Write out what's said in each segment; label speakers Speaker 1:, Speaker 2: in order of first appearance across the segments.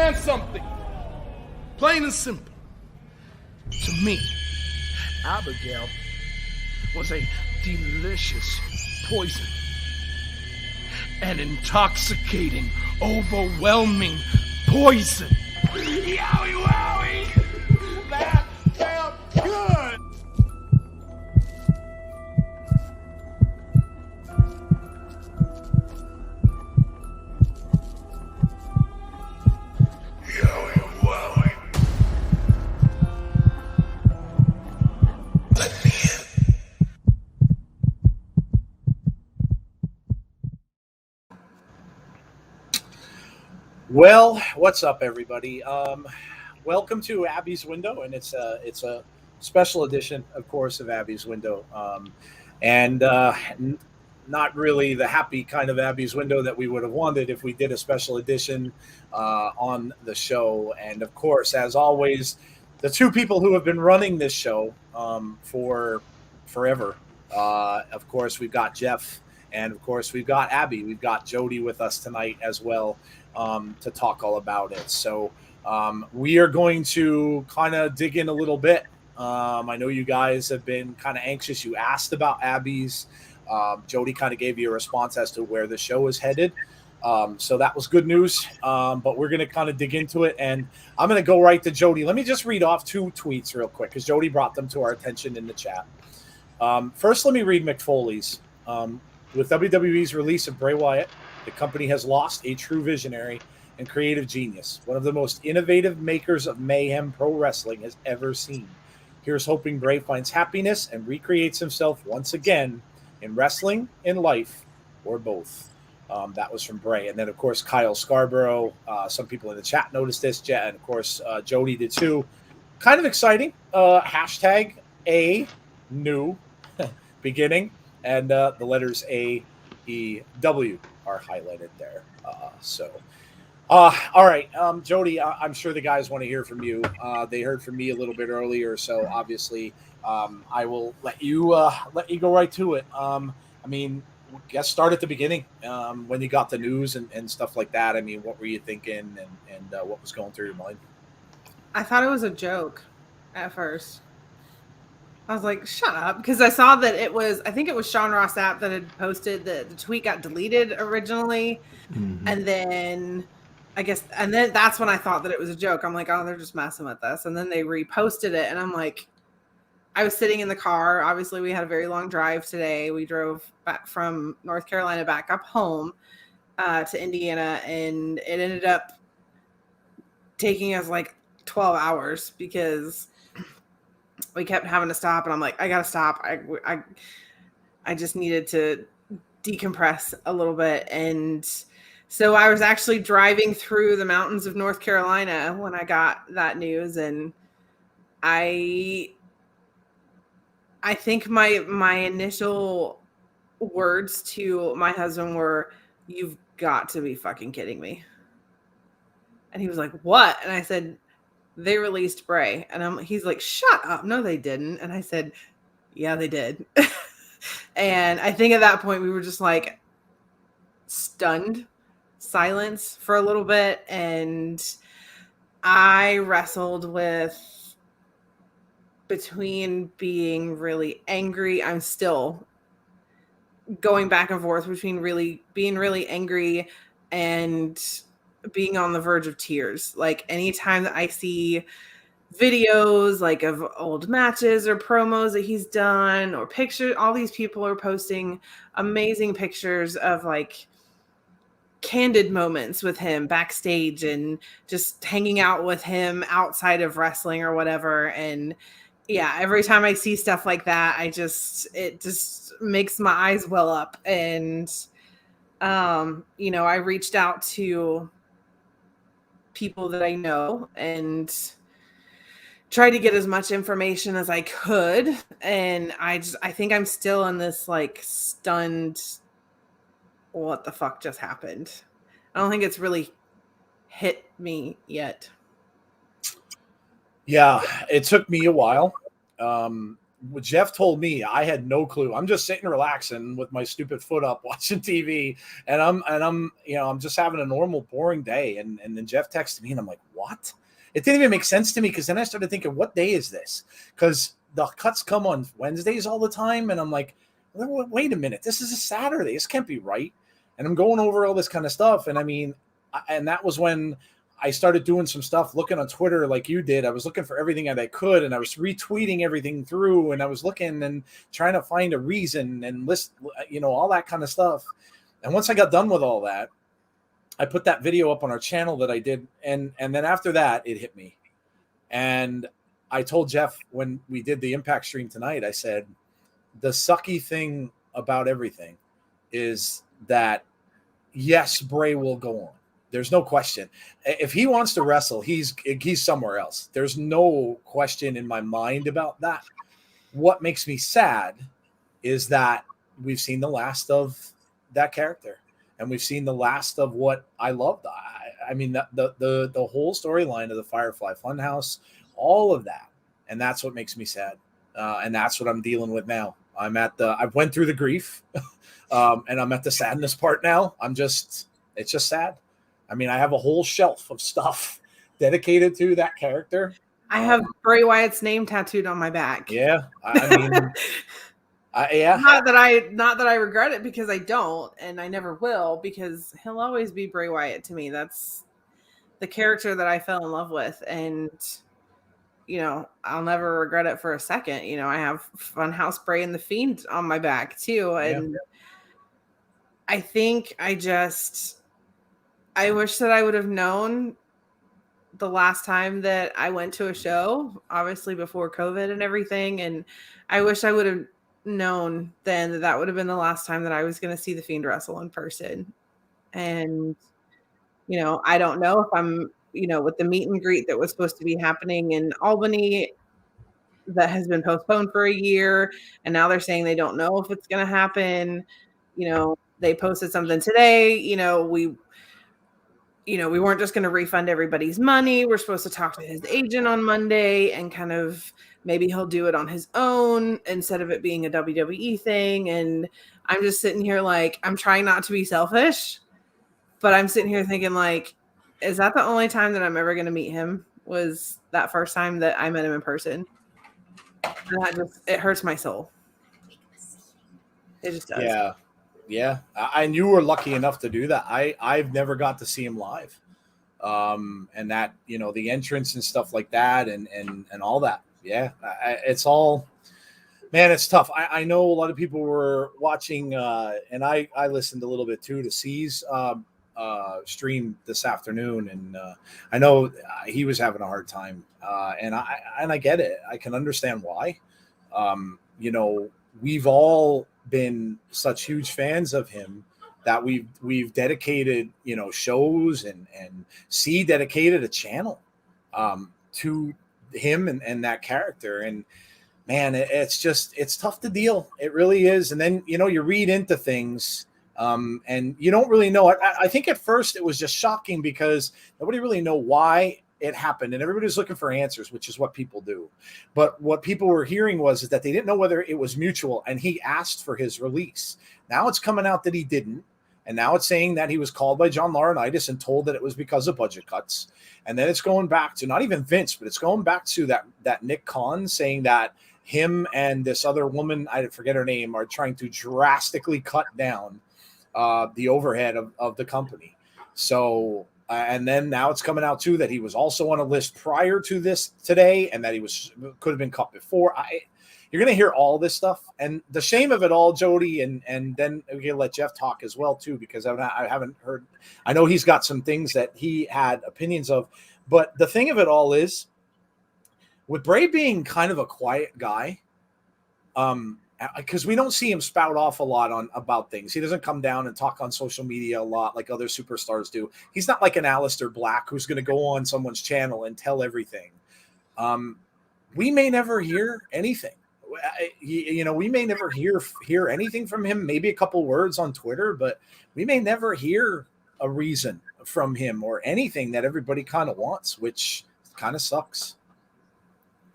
Speaker 1: understand something. Plain and simple. To me, Abigail was a delicious poison. An intoxicating, overwhelming poison. Yowie wowie! That felt good! Yowie wowie. Let me in.
Speaker 2: Well, what's up, everybody? Welcome to Abby's Window, and it's a special edition, of course, of Abby's Window, not really the happy kind of Abby's Window that we would have wanted if we did a special edition on the show. And of course, as always, the two people who have been running this show for forever. Of course, we've got Jeff, and of course, we've got Abby. We've got Jodie with us tonight as well. To talk all about it. So we are going to kind of dig in a little bit. I know you guys have been kind of anxious. You asked about Abby's. Jodie kind of gave you a response as to where the show is headed. So that was good news. But we're going to kind of dig into it. And I'm going to go right to Jodie. Let me just read off two tweets real quick because Jodie brought them to our attention in the chat. First, let me read McFoley's. With WWE's release of Bray Wyatt, the company has lost a true visionary and creative genius, one of the most innovative makers of mayhem pro wrestling has ever seen. Here's hoping Bray finds happiness and recreates himself once again in wrestling, in life, or both. That was from Bray. And then, of course, Kyle Scarborough. Some people in the chat noticed this. And, of course, Jodie did too. Kind of exciting. Hashtag A, new, beginning. And the letters A, E, W are highlighted there. All right, Jodie, I'm sure the guys want to hear from you. They heard from me a little bit earlier, so obviously I will let you go right to it. I mean, guess start at the beginning when you got the news and stuff like that. I mean, what were you thinking and what was going through your mind?
Speaker 3: I thought it was a joke at first. I was like, shut up. Because I saw that I think it was Sean Ross Sapp that had posted that the tweet got deleted originally. Mm-hmm. And then that's when I thought that it was a joke. I'm like, oh, they're just messing with us. And then they reposted it. And I'm like, I was sitting in the car. Obviously, we had a very long drive today. We drove back from North Carolina back up home to Indiana. And it ended up taking us like 12 hours because we kept having to stop, and I'm like, I gotta stop. I just needed to decompress a little bit. And so I was actually driving through the mountains of North Carolina when I got that news. And I think my initial words to my husband were, "You've got to be fucking kidding me." And he was like, "What?" And I said, "They released Bray." And he's like, "Shut up. No, they didn't." And I said, "Yeah, they did." And I think at that point we were just like stunned silence for a little bit. And I wrestled with between being really angry. I'm still going back and forth between being really angry and being on the verge of tears. Like anytime that I see videos like of old matches or promos that he's done or pictures, all these people are posting amazing pictures of like candid moments with him backstage and just hanging out with him outside of wrestling or whatever. And yeah, every time I see stuff like that, it just makes my eyes well up. And I reached out to people that I know and tried to get as much information as I could. And I think I'm still in this like stunned, what the fuck just happened? I don't think it's really hit me yet.
Speaker 2: Yeah, it took me a while. what Jeff told me, I had no clue. I'm just sitting relaxing with my stupid foot up watching TV, and I'm I'm just having a normal boring day, and then Jeff texted me, and I'm like, what? It didn't even make sense to me, because then I started thinking, what day is this? Because the cuts come on Wednesdays all the time, and I'm like, wait a minute, this is a Saturday. This can't be right. And I'm going over all this kind of stuff, and I mean, and that was when I started doing some stuff, looking on Twitter like you did. I was looking for everything that I could, and I was retweeting everything through, and I was looking and trying to find a reason and list, all that kind of stuff. And once I got done with all that, I put that video up on our channel that I did, and then after that, it hit me. And I told Jeff when we did the Impact stream tonight, I said, the sucky thing about everything is that, yes, Bray will go on. There's no question. If he wants to wrestle, he's somewhere else. There's no question in my mind about that. What makes me sad is that we've seen the last of that character, and we've seen the last of what I loved. I mean, the whole storyline of the Firefly Funhouse, all of that, and that's what makes me sad. And that's what I'm dealing with now. I've went through the grief, and I'm at the sadness part now. It's just sad. I mean, I have a whole shelf of stuff dedicated to that character.
Speaker 3: I have Bray Wyatt's name tattooed on my back.
Speaker 2: Yeah, I mean, yeah.
Speaker 3: Not that I regret it, because I don't, and I never will, because he'll always be Bray Wyatt to me. That's the character that I fell in love with, and I'll never regret it for a second. I have Funhouse Bray and the Fiend on my back too, and I think I wish that I would have known the last time that I went to a show, obviously before COVID and everything. And I wish I would have known then that would have been the last time that I was going to see the Fiend wrestle in person. And, I don't know if I'm, with the meet and greet that was supposed to be happening in Albany that has been postponed for a year. And now they're saying they don't know if it's going to happen. They posted something today, we weren't just going to refund everybody's money. We're supposed to talk to his agent on Monday, and kind of maybe he'll do it on his own instead of it being a WWE thing. And I'm just sitting here like, I'm trying not to be selfish, but I'm sitting here thinking like, is that the only time that I'm ever going to meet him? Was that first time that I met him in person? And it hurts my soul. It just does.
Speaker 2: Yeah. Yeah, and you were lucky enough to do that. I've never got to see him live, and that the entrance and stuff like that, and all that. Yeah, it's all, man. It's tough. I know a lot of people were watching, and I listened a little bit too to C's stream this afternoon, and I know he was having a hard time, and I get it. I can understand why. We've all been such huge fans of him that we've dedicated shows, and C dedicated a channel to him and that character, and man, it's tough to deal. It really is. And then you read into things, and you don't really know. I think at first it was just shocking because nobody really know why it happened, and everybody was looking for answers, which is what people do. But what people were hearing is that they didn't know whether it was mutual, and he asked for his release. Now it's coming out that he didn't, and now it's saying that he was called by John Laurinaitis and told that it was because of budget cuts. And then it's going back to not even Vince, but it's going back to that Nick Khan saying that him and this other woman, I forget her name, are trying to drastically cut down the overhead of the company. So and then now it's coming out too that he was also on a list prior to this today, and that he could have been cut before. You're going to hear all this stuff, and the shame of it all, Jody, and then we're going to let Jeff talk as well too, because I haven't heard. I know he's got some things that he had opinions of, but the thing of it all is, with Bray being kind of a quiet guy, because we don't see him spout off a lot about things. He doesn't come down and talk on social media a lot like other superstars do. He's not like an Aleister Black who's going to go on someone's channel and tell everything. We may never hear anything. We may never hear anything from him. Maybe a couple words on Twitter, but we may never hear a reason from him or anything that everybody kind of wants, which kind of sucks.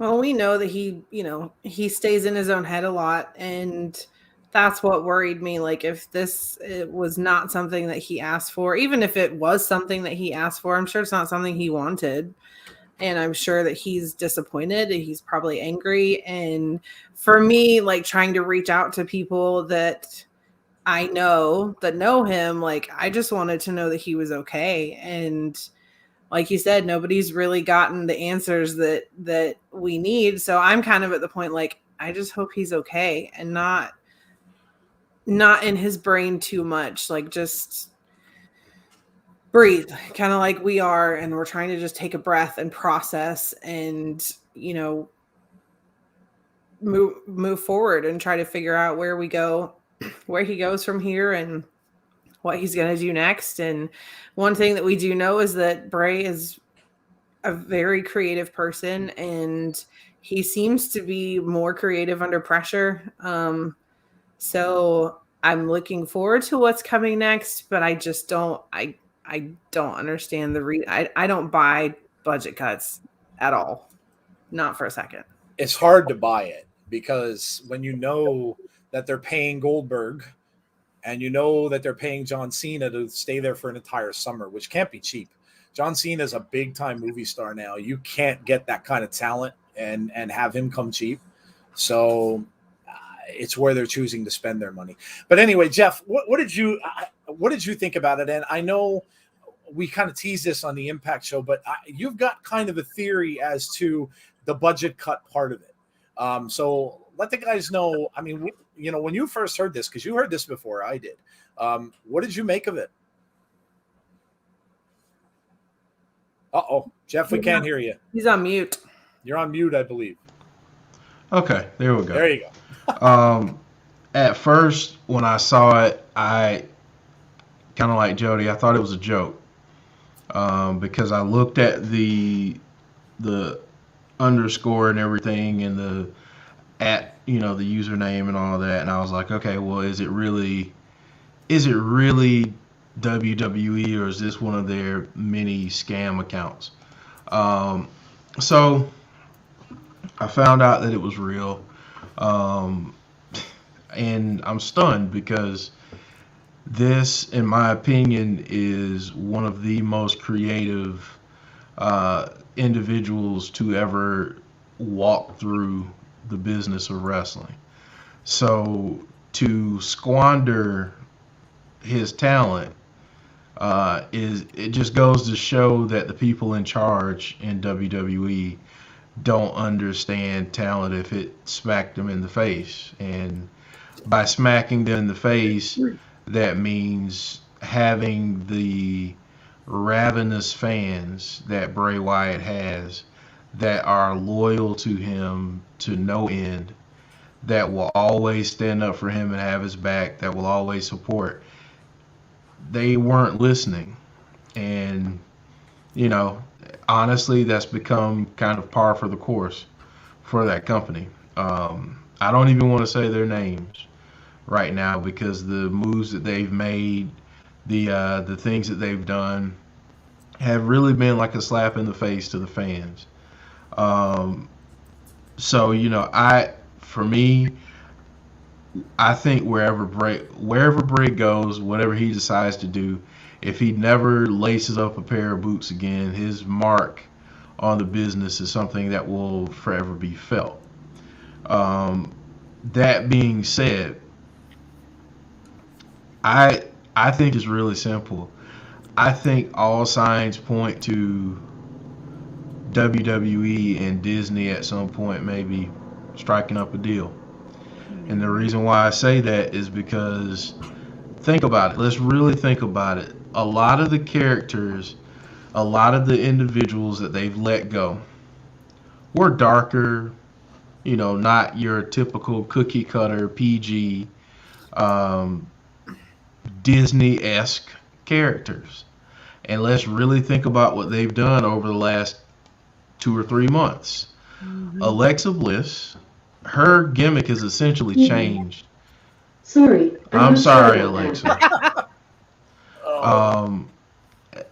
Speaker 3: Well, we know that he stays in his own head a lot, and that's what worried me. Like, if it was not something that he asked for, even if it was something that he asked for, I'm sure it's not something he wanted. And I'm sure that he's disappointed and he's probably angry. And for me, like, trying to reach out to people that I know that know him, like, I just wanted to know that he was okay. And like you said, nobody's really gotten the answers that we need. So I'm kind of at the point, like, I just hope he's okay and not in his brain too much. Like, just breathe, kind of like we are, and we're trying to just take a breath and process and, move forward and try to figure out where we go, where he goes from here and what he's going to do next. And one thing that we do know is that Bray is a very creative person, and he seems to be more creative under pressure. So I'm looking forward to what's coming next, but I just don't, I don't understand I don't buy budget cuts at all. Not for a second.
Speaker 2: It's hard to buy it because when you know that they're paying Goldberg and you know that they're paying John Cena to stay there for an entire summer, which can't be cheap. John Cena is a big-time movie star now. You can't get that kind of talent and have him come cheap. So it's where they're choosing to spend their money. But anyway, Jeff, what did you think about it? And I know we kind of teased this on the Impact show, but you've got kind of a theory as to the budget cut part of it. So let the guys know. I mean, when you first heard this, because you heard this before I did, what did you make of it? Uh-oh, Jeff, we can't hear you.
Speaker 3: He's on mute.
Speaker 2: You're on mute, I believe.
Speaker 4: Okay, there we go.
Speaker 2: There you go.
Speaker 4: At first, when I saw it, I kind of like Jodie. I thought it was a joke because I looked at the underscore and everything and the username and all that, and I was like, okay, well, is it really WWE, or is this one of their many scam accounts? So I found out that it was real, and I'm stunned because this, in my opinion, is one of the most creative individuals to ever walk through the business of wrestling. So to squander his talent it just goes to show that the people in charge in WWE don't understand talent if it smacked them in the face. And by smacking them in the face, that means having the ravenous fans that Bray Wyatt has that are loyal to him to no end, that will always stand up for him and have his back, that will always support. They weren't listening. And, honestly, that's become kind of par for the course for that company. I don't even want to say their names right now because the moves that they've made, the things that they've done have really been like a slap in the face to the fans. I think wherever Bray goes, whatever he decides to do, if he never laces up a pair of boots again, his mark on the business is something that will forever be felt. That being said, I think it's really simple. I think all signs point to WWE and Disney at some point maybe striking up a deal. And the reason why I say that is because, think about it. Let's really think about it. A lot of the characters, a lot of the individuals that they've let go were darker, not your typical cookie cutter PG Disney-esque characters. And let's really think about what they've done over the last 2 or 3 months. Mm-hmm. Alexa Bliss, her gimmick has essentially changed.
Speaker 5: Sorry.
Speaker 4: I'm sorry, Alexa.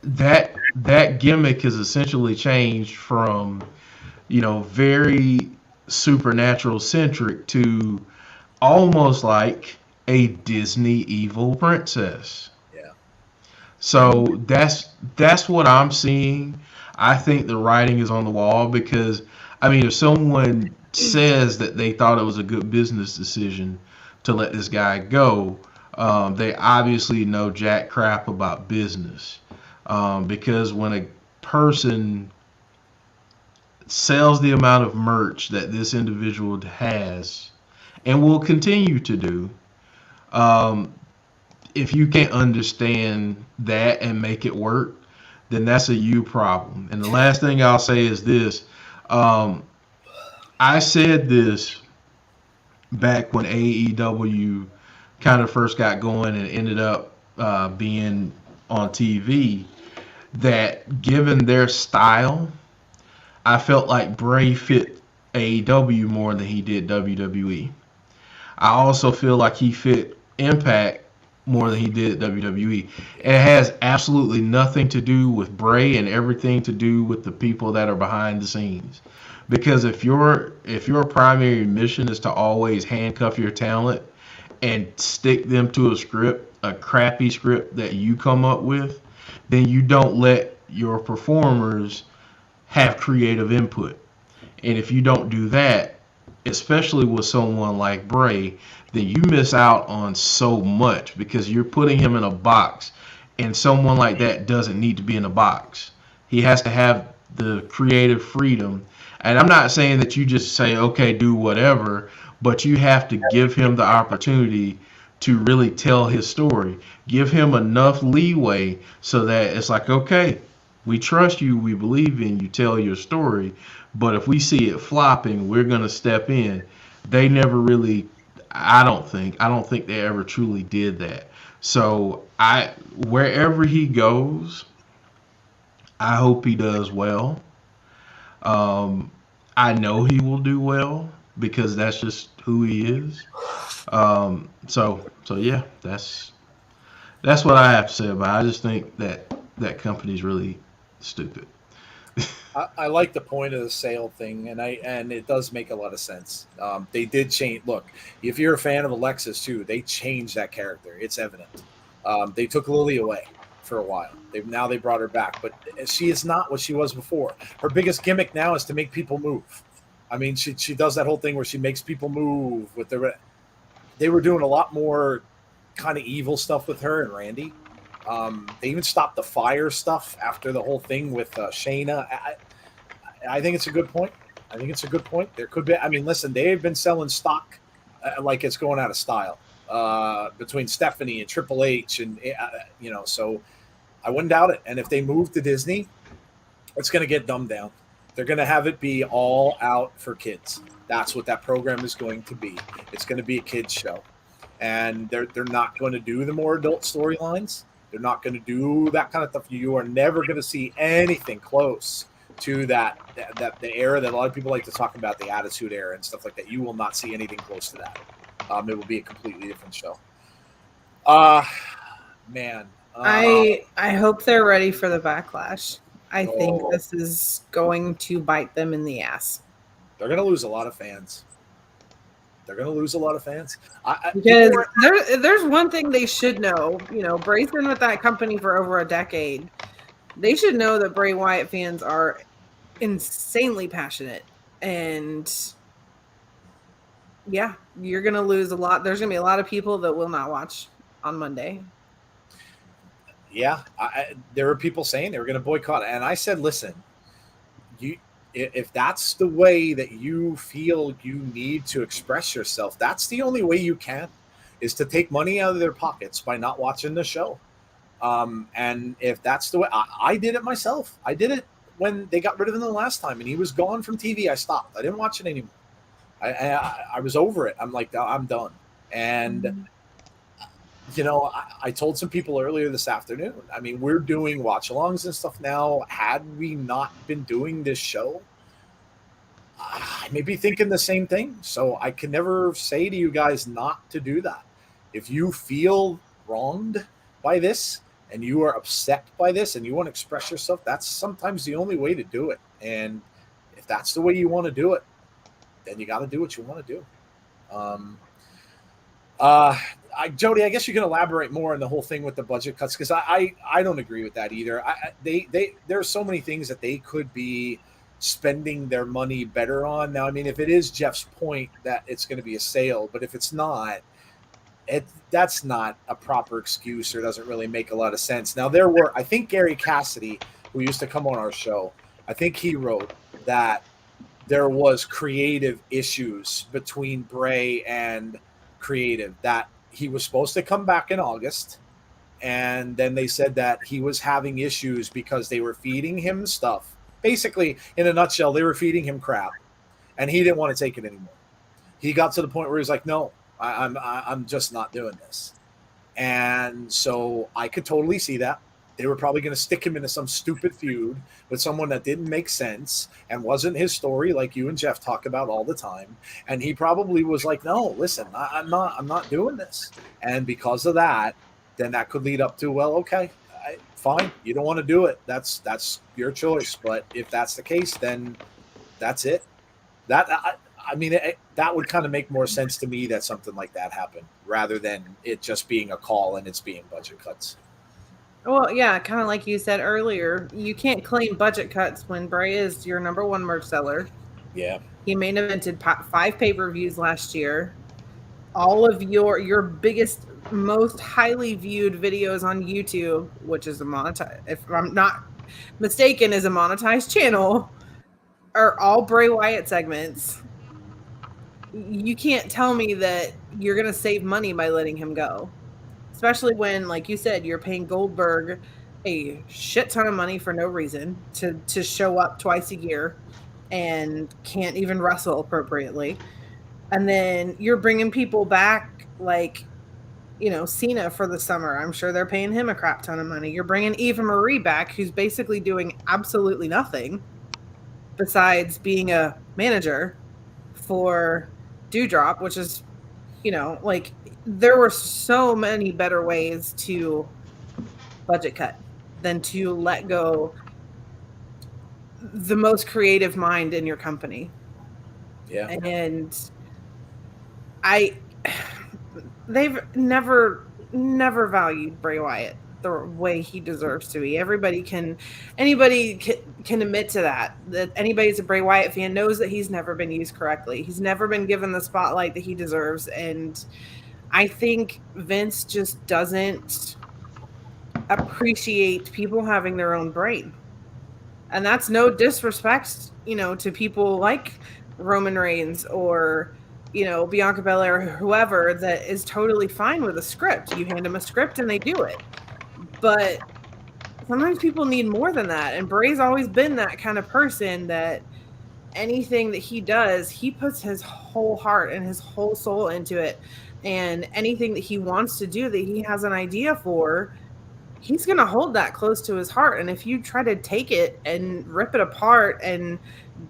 Speaker 4: That gimmick has essentially changed from, very supernatural centric to almost like a Disney evil princess.
Speaker 2: Yeah.
Speaker 4: So that's what I'm seeing. I think the writing is on the wall because I mean, if someone says that they thought it was a good business decision to let this guy go, they obviously know jack crap about business. Because when a person sells the amount of merch that this individual has and will continue to do, um, if you can't understand that and make it work, then that's a you problem. And the last thing I'll say is this. Um, I said this back when AEW kind of first got going and ended up being on TV, that given their style, I felt like Bray fit AEW more than he did WWE. I also feel like he fit Impact more than he did WWE. And it has absolutely nothing to do with Bray and everything to do with the people that are behind the scenes. Because if your primary mission is to always handcuff your talent and stick them to a script, a crappy script that you come up with, then you don't let your performers have creative input. And if you don't do that, especially with someone like Bray, then you miss out on so much because you're putting him in a box, and someone like that doesn't need to be in a box. He has to have the creative freedom. And I'm not saying that you just say, okay, do whatever, but you have to give him the opportunity to really tell his story. Give him enough leeway so that it's like, okay, we trust you, we believe in you, tell your story. But if we see it flopping, we're going to step in. They never really, I don't think they ever truly did that. So wherever he goes, I hope he does well. I know he will do well because that's just who he is. So yeah, that's what I have to say about it. I just think that company's really stupid.
Speaker 2: I like the point of the sale thing, and it does make a lot of sense. They did change. Look, if you're a fan of Alexis too, they changed that character. It's evident. They took Lily away for a while. Now they brought her back, but she is not what she was before. Her biggest gimmick now is to make people move. I mean, she does that whole thing where she makes people move with the. They were doing a lot more kind of evil stuff with her and Randy. They even stopped the fire stuff after the whole thing with Shayna. I think it's a good point. There could be. I mean, listen, they've been selling stock like it's going out of style between Stephanie and Triple H, and so I wouldn't doubt it. And if they move to Disney, it's going to get dumbed down. They're going to have it be all out for kids. That's what that program is going to be. It's going to be a kids show, and they're not going to do the more adult storylines. They're not going to do that kind of stuff. You are never going to see anything close to that the era that a lot of people like to talk about, the Attitude Era and stuff like that. You will not see anything close to that. It will be a completely different show. Man.
Speaker 3: I hope they're ready for the backlash. I think this is going to bite them in the ass.
Speaker 2: They're going to lose a lot of fans. Because
Speaker 3: there's one thing they should know. Bray's been with that company for over a decade. They should know that Bray Wyatt fans are insanely passionate. And yeah, you're going to lose a lot. There's going to be a lot of people that will not watch on Monday.
Speaker 2: Yeah, there were people saying they were going to boycott. And I said, listen, if that's the way that you feel you need to express yourself, that's the only way you can, is to take money out of their pockets by not watching the show. And if that's the way, I did it myself. I did it when they got rid of him the last time and he was gone from TV. I stopped. I didn't watch it anymore. I was over it. I'm like, I'm done. And I told some people earlier this afternoon, I mean, we're doing watch-alongs and stuff now. Had we not been doing this show, I may be thinking the same thing. So I can never say to you guys not to do that. If you feel wronged by this and you are upset by this and you want to express yourself, that's sometimes the only way to do it. And if that's the way you want to do it, then you got to do what you want to do. Jody, I guess you can elaborate more on the whole thing with the budget cuts, because I don't agree with that either. There's so many things that they could be spending their money better on. Now, I mean, if it is Jeff's point that it's going to be a sale, but if it's not, that's not a proper excuse, or doesn't really make a lot of sense. Now, I think Gary Cassidy, who used to come on our show, I think he wrote that there was creative issues between Bray and creative, that he was supposed to come back in August, and then they said that he was having issues because they were feeding him stuff. Basically, in a nutshell, they were feeding him crap, and he didn't want to take it anymore. He got to the point where he was like, no, I'm just not doing this. And so I could totally see that. They were probably going to stick him into some stupid feud with someone that didn't make sense and wasn't his story, like you and Jeff talk about all the time. And he probably was like, no, listen, I'm not doing this. And because of that, then that could lead up to, well, okay, fine, you don't want to do it. That's your choice. But if that's the case, then that's it. I mean, that would kind of make more sense to me that something like that happened, rather than it just being a call and it's being budget cuts.
Speaker 3: Well, yeah, kind of like you said earlier, you can't claim budget cuts when Bray is your number one merch seller.
Speaker 2: Yeah.
Speaker 3: He main evented 5 pay-per-views last year. All of your biggest, most highly viewed videos on YouTube, which is if I'm not mistaken, is a monetized channel, are all Bray Wyatt segments. You can't tell me that you're going to save money by letting him go. Especially when, like you said, you're paying Goldberg a shit ton of money for no reason to show up twice a year and can't even wrestle appropriately. And then you're bringing people back like, Cena for the summer. I'm sure they're paying him a crap ton of money. You're bringing Eva Marie back, who's basically doing absolutely nothing besides being a manager for Dewdrop, which is, there were so many better ways to budget cut than to let go the most creative mind in your company.
Speaker 2: Yeah.
Speaker 3: And they've never valued Bray Wyatt the way he deserves to be. Anybody can admit to that anybody who's a Bray Wyatt fan knows that he's never been used correctly. He's never been given the spotlight that he deserves. And I think Vince just doesn't appreciate people having their own brain. And that's no disrespect, to people like Roman Reigns or, Bianca Belair or whoever that is totally fine with a script. You hand them a script and they do it. But sometimes people need more than that. And Bray's always been that kind of person that anything that he does, he puts his whole heart and his whole soul into it. And anything that he wants to do that he has an idea for, he's going to hold that close to his heart. And if you try to take it and rip it apart and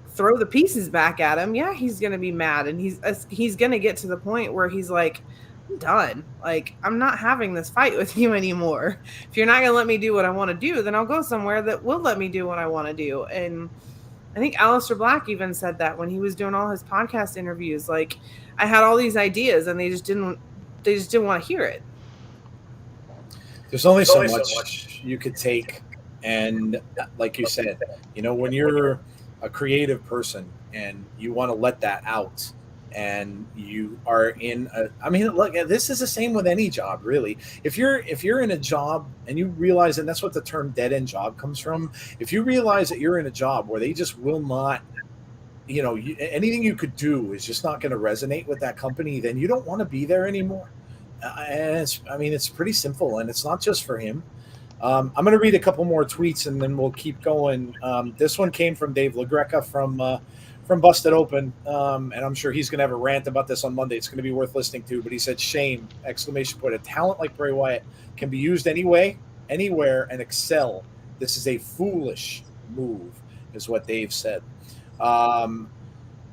Speaker 3: throw the pieces back at him, yeah, he's going to be mad. And he's going to get to the point where he's like, I'm done. Like, I'm not having this fight with you anymore. If you're not going to let me do what I want to do, then I'll go somewhere that will let me do what I want to do. And I think Aleister Black even said that when he was doing all his podcast interviews. Like, I had all these ideas and they just didn't want to hear it.
Speaker 2: There's only so much you could take. And like you said, when you're a creative person and you want to let that out, and you are look, this is the same with any job, really. If you're in a job and you realize, and that's what the term dead end job comes from, if you realize that you're in a job where they just will not, anything you could do is just not going to resonate with that company, then you don't want to be there anymore. And it's pretty simple, and it's not just for him. I'm going to read a couple more tweets and then we'll keep going. This one came from Dave LaGreca from Busted Open, and I'm sure he's going to have a rant about this on Monday. It's going to be worth listening to. But he said, "Shame! ! A talent like Bray Wyatt can be used anyway, anywhere, and excel. This is a foolish move," is what Dave said.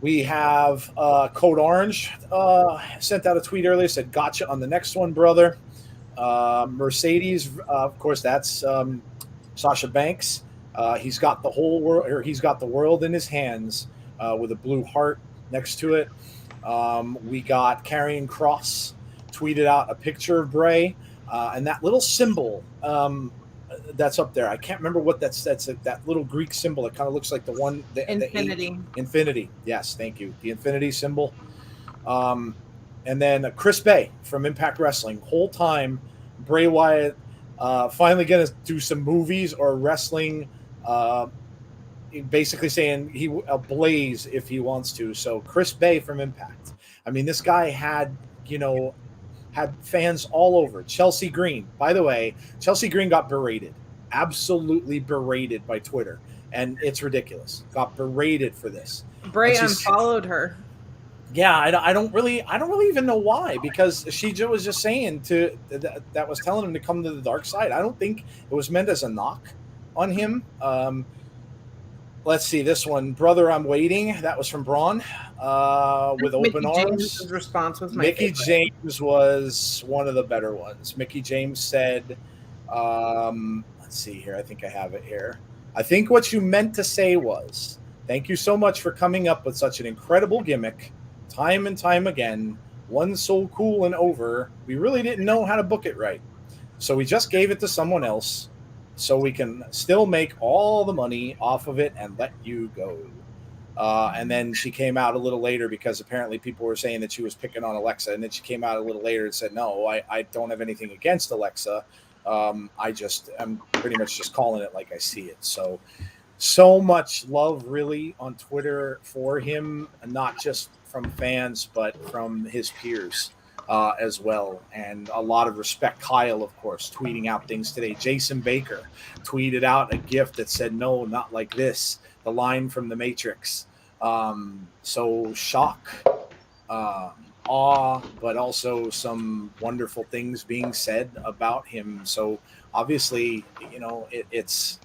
Speaker 2: We have Code Orange sent out a tweet earlier, said, "Gotcha on the next one, brother." Mercedes, of course, that's Sasha Banks. He's got the whole world, or he's got the world in his hands with a blue heart next to it. We got Karrion Kross tweeted out a picture of Bray and that little symbol that's up there. I can't remember what that's that little Greek symbol. It kind of looks like the one,
Speaker 3: Infinity.
Speaker 2: Infinity. Yes, thank you. The infinity symbol. And then Chris Bay from Impact Wrestling. Whole time, Bray Wyatt finally going to do some movies or wrestling. Basically saying he ablaze if he wants to. So Chris Bay from Impact. I mean, this guy had fans all over. Chelsea Green, by the way, Chelsea Green got berated, absolutely berated by Twitter, and it's ridiculous. Got berated for this.
Speaker 3: Bray unfollowed her.
Speaker 2: Yeah, I don't really even know why, because she was just saying that was telling him to come to the dark side. I don't think it was meant as a knock on him. Let's see this one, brother. I'm waiting. That was from Braun with open arms.
Speaker 3: James' response was
Speaker 2: Mickey James was one of the better ones. Mickey James said, "Let's see here. I think I have it here. I think what you meant to say was, thank you so much for coming up with such an incredible gimmick, time and time again. One so cool and over. We really didn't know how to book it right, so we just gave it to someone else." So we can still make all the money off of it and let you go. And then she came out a little later because apparently people were saying that she was picking on Alexa. And then she came out a little later and said, no, I don't have anything against Alexa. I'm pretty much just calling it like I see it. So much love really on Twitter for him, not just from fans, but from his peers. As well, and a lot of respect. Kyle, of course, tweeting out things today. Jason Baker tweeted out a GIF that said, "No, not like this." The line from The Matrix. So shock, awe, but also some wonderful things being said about him. So obviously, it's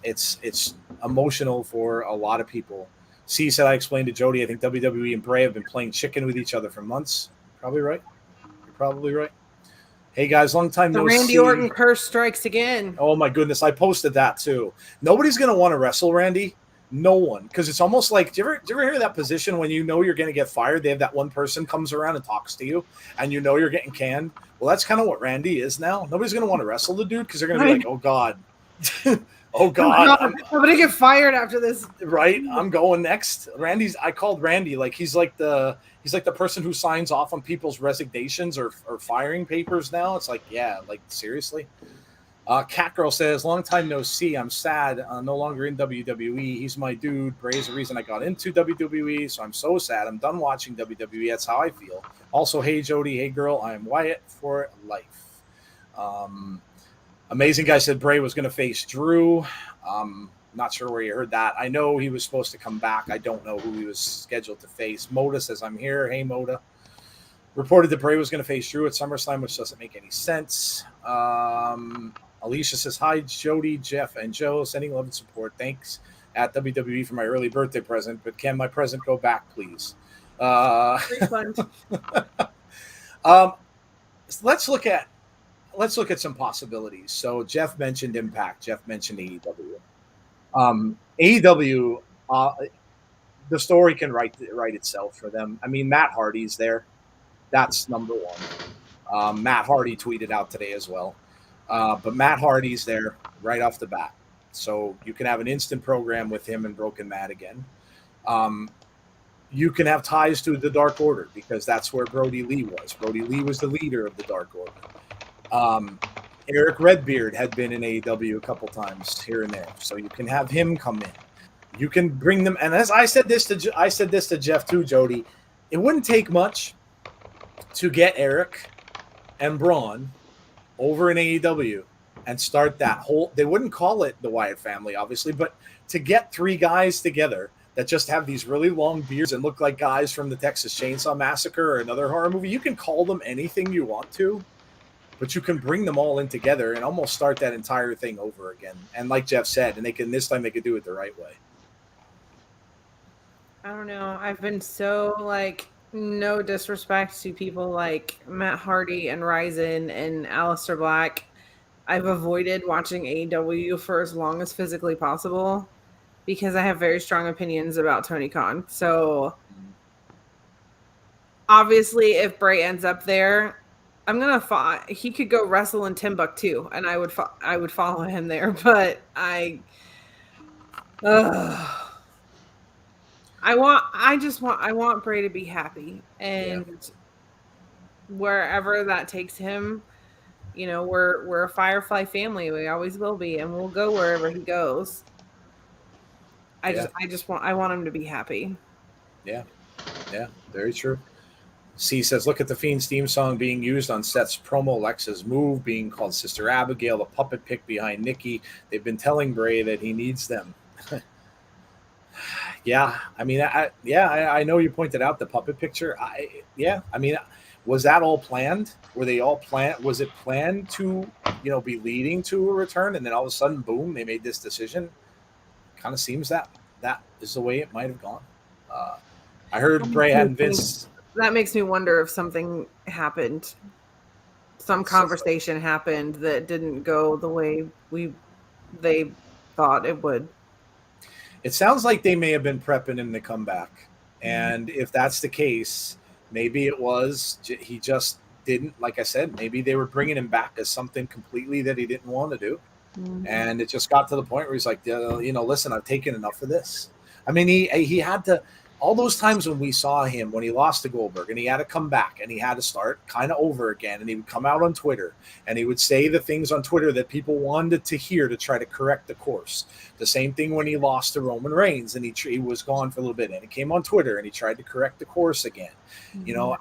Speaker 2: emotional for a lot of people. C said, I explained to Jodie, I think WWE and Bray have been playing chicken with each other for months. Probably right. Probably right. Hey guys, long time no see.
Speaker 3: The Randy Orton curse strikes again.
Speaker 2: Oh my goodness, I posted that too. Nobody's gonna want to wrestle Randy. No one, because it's almost like, do you ever hear that position when you know you're gonna get fired? They have that one person comes around and talks to you, and you know you're getting canned. Well, that's kind of what Randy is now. Nobody's gonna want to wrestle the dude because they're gonna be like, oh god, oh god,
Speaker 3: I'm gonna get fired after this.
Speaker 2: Right, I'm going next. I called Randy like he's like the person who signs off on people's resignations or firing papers now. It's like, yeah, like seriously. Catgirl says, long time no see. I'm sad. No longer in WWE. He's my dude. Bray's the reason I got into WWE. So I'm so sad. I'm done watching WWE. That's how I feel. Also, hey, Jodie. Hey, girl. I am Wyatt for life. Amazing Guy said Bray was going to face Drew. Not sure where you heard that. I know he was supposed to come back. I don't know who he was scheduled to face. Moda says, I'm here. Hey, Moda. Reported that Bray was going to face Drew at SummerSlam, which doesn't make any sense. Alicia says, hi, Jodie, Jeff, and Joe. Sending love and support. Thanks at WWE for my early birthday present. But can my present go back, please?
Speaker 3: Refund.
Speaker 2: Let's look at some possibilities. So Jeff mentioned Impact. Jeff mentioned AEW. AEW, the story can write itself for them. I mean, Matt Hardy's there. That's number one. Matt Hardy tweeted out today as well. But Matt Hardy's there right off the bat. So you can have an instant program with him and Broken Matt again. You can have ties to the Dark Order because that's where Brody Lee was. Brody Lee was the leader of the Dark Order. Eric Redbeard had been in AEW a couple times here and there, so you can have him come in. You can bring them, and as I said this to Jeff too, Jodie. It wouldn't take much to get Eric and Braun over in AEW and start that whole. They wouldn't call it the Wyatt family, obviously, but to get three guys together that just have these really long beards and look like guys from the Texas Chainsaw Massacre or another horror movie. You can call them anything you want to. But you can bring them all in together and almost start that entire thing over again. And like Jeff said, and this time they could do it the right way.
Speaker 3: I don't know. I've been so no disrespect to people like Matt Hardy and Ryzen and Aleister Black. I've avoided watching AEW for as long as physically possible because I have very strong opinions about Tony Khan. So obviously, if Bray ends up there, I'm gonna he could go wrestle in Timbuktu, and I would follow him there. But I want Bray to be happy, and wherever that takes him, you know, we're a Firefly family. We always will be, and we'll go wherever he goes. I want him to be happy.
Speaker 2: Yeah, very true. C says, look at the Fiend's theme song being used on Seth's promo, Lexa's move being called Sister Abigail, the puppet pick behind Nikki. They've been telling Bray that he needs them. Yeah, I mean, I know you pointed out the puppet picture. I mean, was that all planned? Were they all planned? Was it planned to, be leading to a return, and then all of a sudden, boom, they made this decision? Kind of seems that is the way it might have gone. I heard Bray and Vince.
Speaker 3: That makes me wonder if something happened. Some conversation happened that didn't go the way they thought it would.
Speaker 2: It sounds like they may have been prepping him to come back. And if that's the case, maybe it was he just didn't, like I said, maybe they were bringing him back as something completely that he didn't want to do. Mm-hmm. And it just got to the point where he's like, listen, I've taken enough of this. I mean, he had to, all those times when we saw him, when he lost to Goldberg and he had to come back and he had to start kind of over again, and he would come out on Twitter and he would say the things on Twitter that people wanted to hear to try to correct the course. The same thing when he lost to Roman Reigns and he was gone for a little bit and he came on Twitter and he tried to correct the course again. Mm-hmm.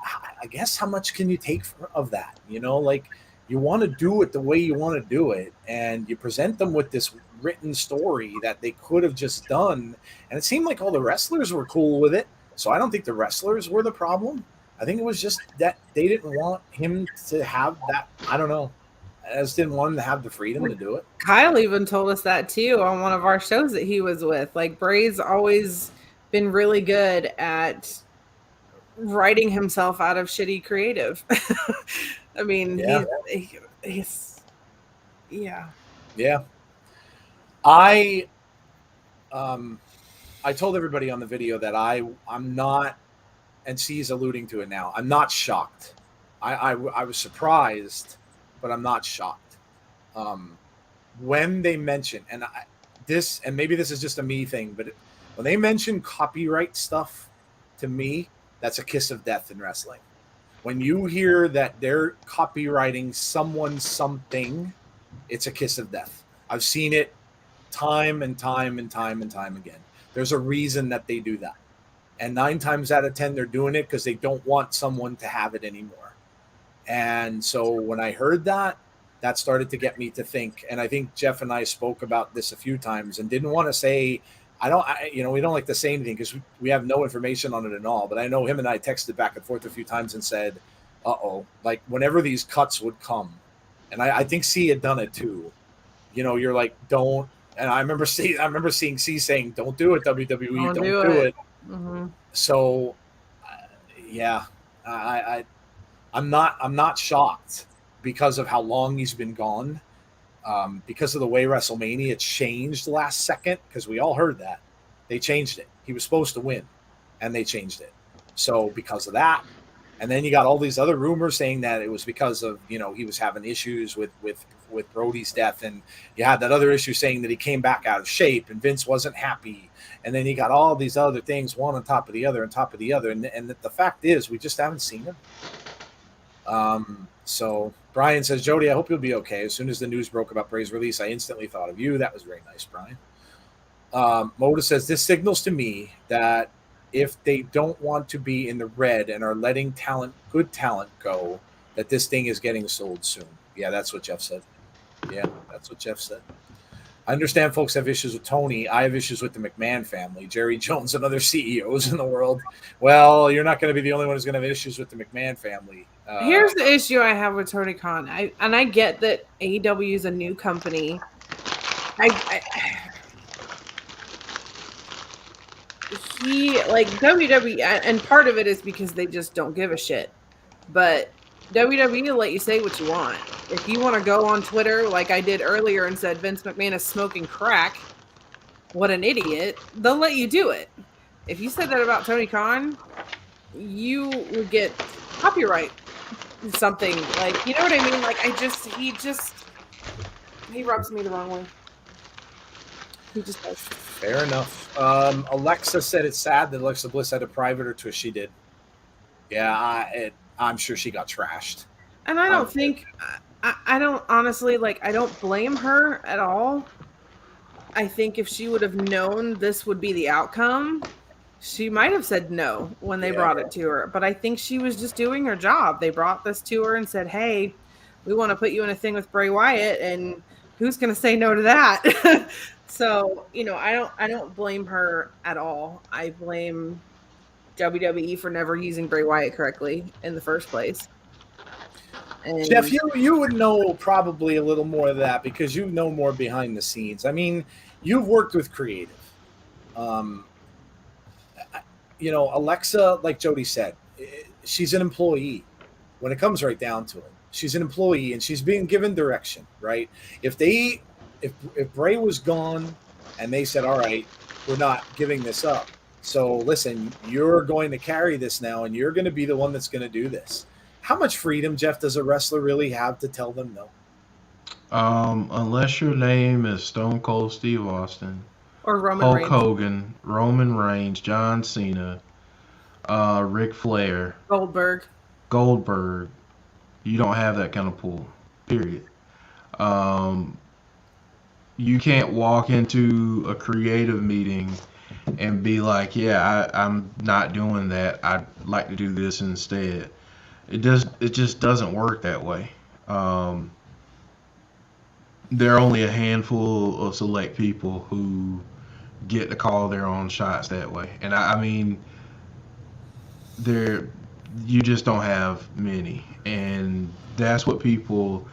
Speaker 2: I guess how much can you take of that? Like you want to do it the way you want to do it, and you present them with this written story that they could have just done, and it seemed like all the wrestlers were cool with it. So I don't think the wrestlers were the problem. I think it was just that they didn't want him to have that. I don't know. I just didn't want him to have the freedom to do it.
Speaker 3: Kyle even told us that too on one of our shows that he was with. Like, Bray's always been really good at writing himself out of shitty creative. I mean, he's
Speaker 2: I told everybody on the video that I'm not, and C's alluding to it now, I'm not shocked. I was surprised, but I'm not shocked. When they mention, and maybe this is just a me thing, but when they mention copyright stuff, to me, that's a kiss of death in wrestling. When you hear that they're copywriting someone something, it's a kiss of death. I've seen it time and time and time and time again. There's a reason that they do that. And 9 times out of 10, they're doing it because they don't want someone to have it anymore. And so when I heard that started to get me to think. And I think Jeff and I spoke about this a few times and didn't want to say, we don't like to say anything because we have no information on it at all. But I know him and I texted back and forth a few times and said, like whenever these cuts would come. And I think C had done it too. You're like, don't. And I remember seeing C saying, "Don't do it, WWE. Don't do it." Mm-hmm. So, I'm not shocked because of how long he's been gone, because of the way WrestleMania changed last second. Because we all heard that they changed it. He was supposed to win, and they changed it. So because of that, and then you got all these other rumors saying that it was because of he was having issues with Brody's death, and you had that other issue saying that he came back out of shape and Vince wasn't happy, and then you got all these other things one on top of the other, and the fact is we just haven't seen him. So Brian says, Jody, I hope you'll be okay. As soon as the news broke about Bray's release, I instantly thought of you. That was very nice, Brian. Moda says, this signals to me that if they don't want to be in the red and are letting good talent go, that this thing is getting sold soon. Yeah, that's what Jeff said. I understand folks have issues with Tony. I have issues with the McMahon family, Jerry Jones and other CEOs in the world. Well, you're not going to be the only one who's going to have issues with the McMahon family.
Speaker 3: Here's the issue I have with Tony Khan. I get that AEW is a new company. He, like, WWE, and part of it is because they just don't give a shit. But WWE will let you say what you want. If you want to go on Twitter like I did earlier and said Vince McMahon is smoking crack, what an idiot, they'll let you do it. If you said that about Tony Khan, you would get copyright something. Like, you know what I mean? Like, he rubs me the wrong way. He just does.
Speaker 2: Fair enough. Alexa said it's sad that Alexa Bliss had a private or twist. She did. Yeah, I'm sure she got trashed.
Speaker 3: And I don't think, I don't honestly, like, I don't blame her at all. I think if she would have known this would be the outcome, she might have said no when they brought it to her. But I think she was just doing her job. They brought this to her and said, hey, we want to put you in a thing with Bray Wyatt, and who's going to say no to that? So, you know, I don't blame her at all. I blame WWE for never using Bray Wyatt correctly in the first place. And
Speaker 2: Jeff, you would know probably a little more of that because you know more behind the scenes. I mean, you've worked with creative. You know, Alexa, like Jodie said, she's an employee. When it comes right down to it, she's an employee and she's being given direction, right? If Bray was gone and they said, all right, we're not giving this up. So listen, you're going to carry this now and you're going to be the one that's going to do this. How much freedom, Jeff, does a wrestler really have to tell them no?
Speaker 4: Unless your name is Stone Cold Steve Austin,
Speaker 3: or Roman
Speaker 4: Hulk
Speaker 3: Reigns.
Speaker 4: Hogan, Roman Reigns, John Cena, Ric Flair,
Speaker 3: Goldberg,
Speaker 4: you don't have that kind of pull, period. You can't walk into a creative meeting and be like, yeah, I'm not doing that. I'd like to do this instead. It just doesn't work that way. There are only a handful of select people who get to call their own shots that way. And I mean, you just don't have many. And that's what people,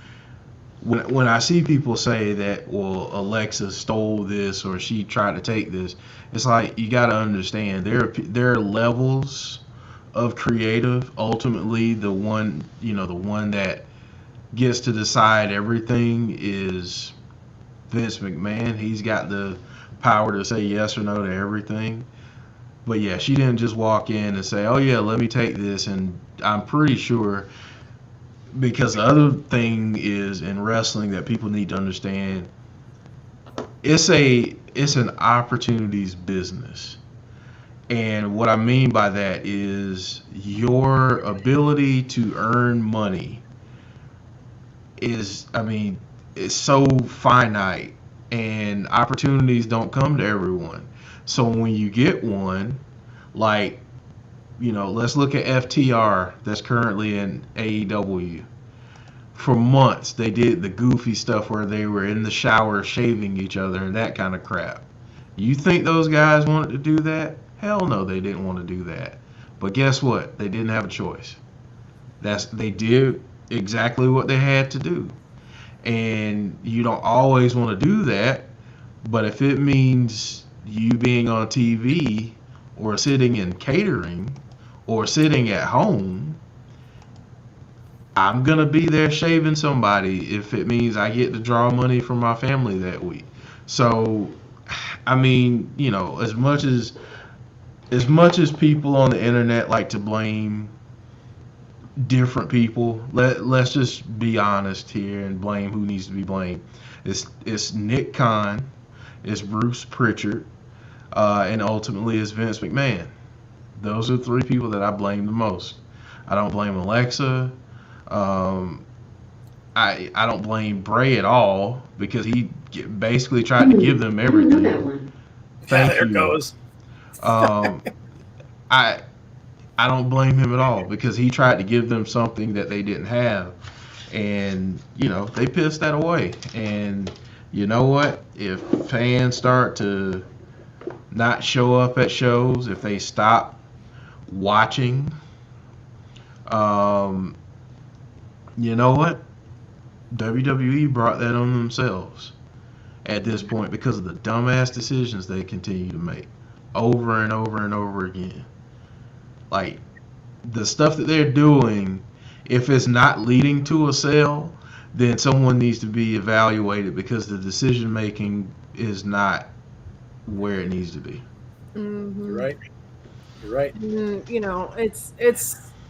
Speaker 4: when I see people say that, well, Alexa stole this or she tried to take this, it's like, you got to understand there are levels of creative. Ultimately, the one that gets to decide everything is Vince McMahon. He's got the power to say yes or no to everything. But yeah, she didn't just walk in and say, oh yeah, let me take this. And I'm pretty sure, because the other thing is in wrestling that people need to understand, it's an opportunities business. And what I mean by that is your ability to earn money is so finite, and opportunities don't come to everyone. So when you get one, like, let's look at FTR that's currently in AEW. For months, they did the goofy stuff where they were in the shower shaving each other and that kind of crap. You think those guys wanted to do that? Hell no, they didn't want to do that. But guess what? They didn't have a choice. They did exactly what they had to do. And you don't always want to do that, but if it means you being on TV or sitting in catering or sitting at home, I'm going to be there shaving somebody if it means I get to draw money from my family that week. So, I mean, as much as people on the internet like to blame different people, let's just be honest here and blame who needs to be blamed. It's Nick Khan, it's Bruce Pritchard, and ultimately it's Vince McMahon. Those are the three people that I blame the most. I don't blame Alexa. I don't blame Bray at all because he basically tried to give them everything. Thank you.
Speaker 2: There goes.
Speaker 4: I don't blame him at all because he tried to give them something that they didn't have, and they pissed that away. And you know what? If fans start to not show up at shows, if they stop watching, you know what? WWE brought that on themselves at this point because of the dumbass decisions they continue to make over and over and over again. Like, the stuff that they're doing, if it's not leading to a sale, then someone needs to be evaluated because the decision making is not where it needs to be.
Speaker 3: Mhm.
Speaker 2: You're right. You're right.
Speaker 3: You know, it's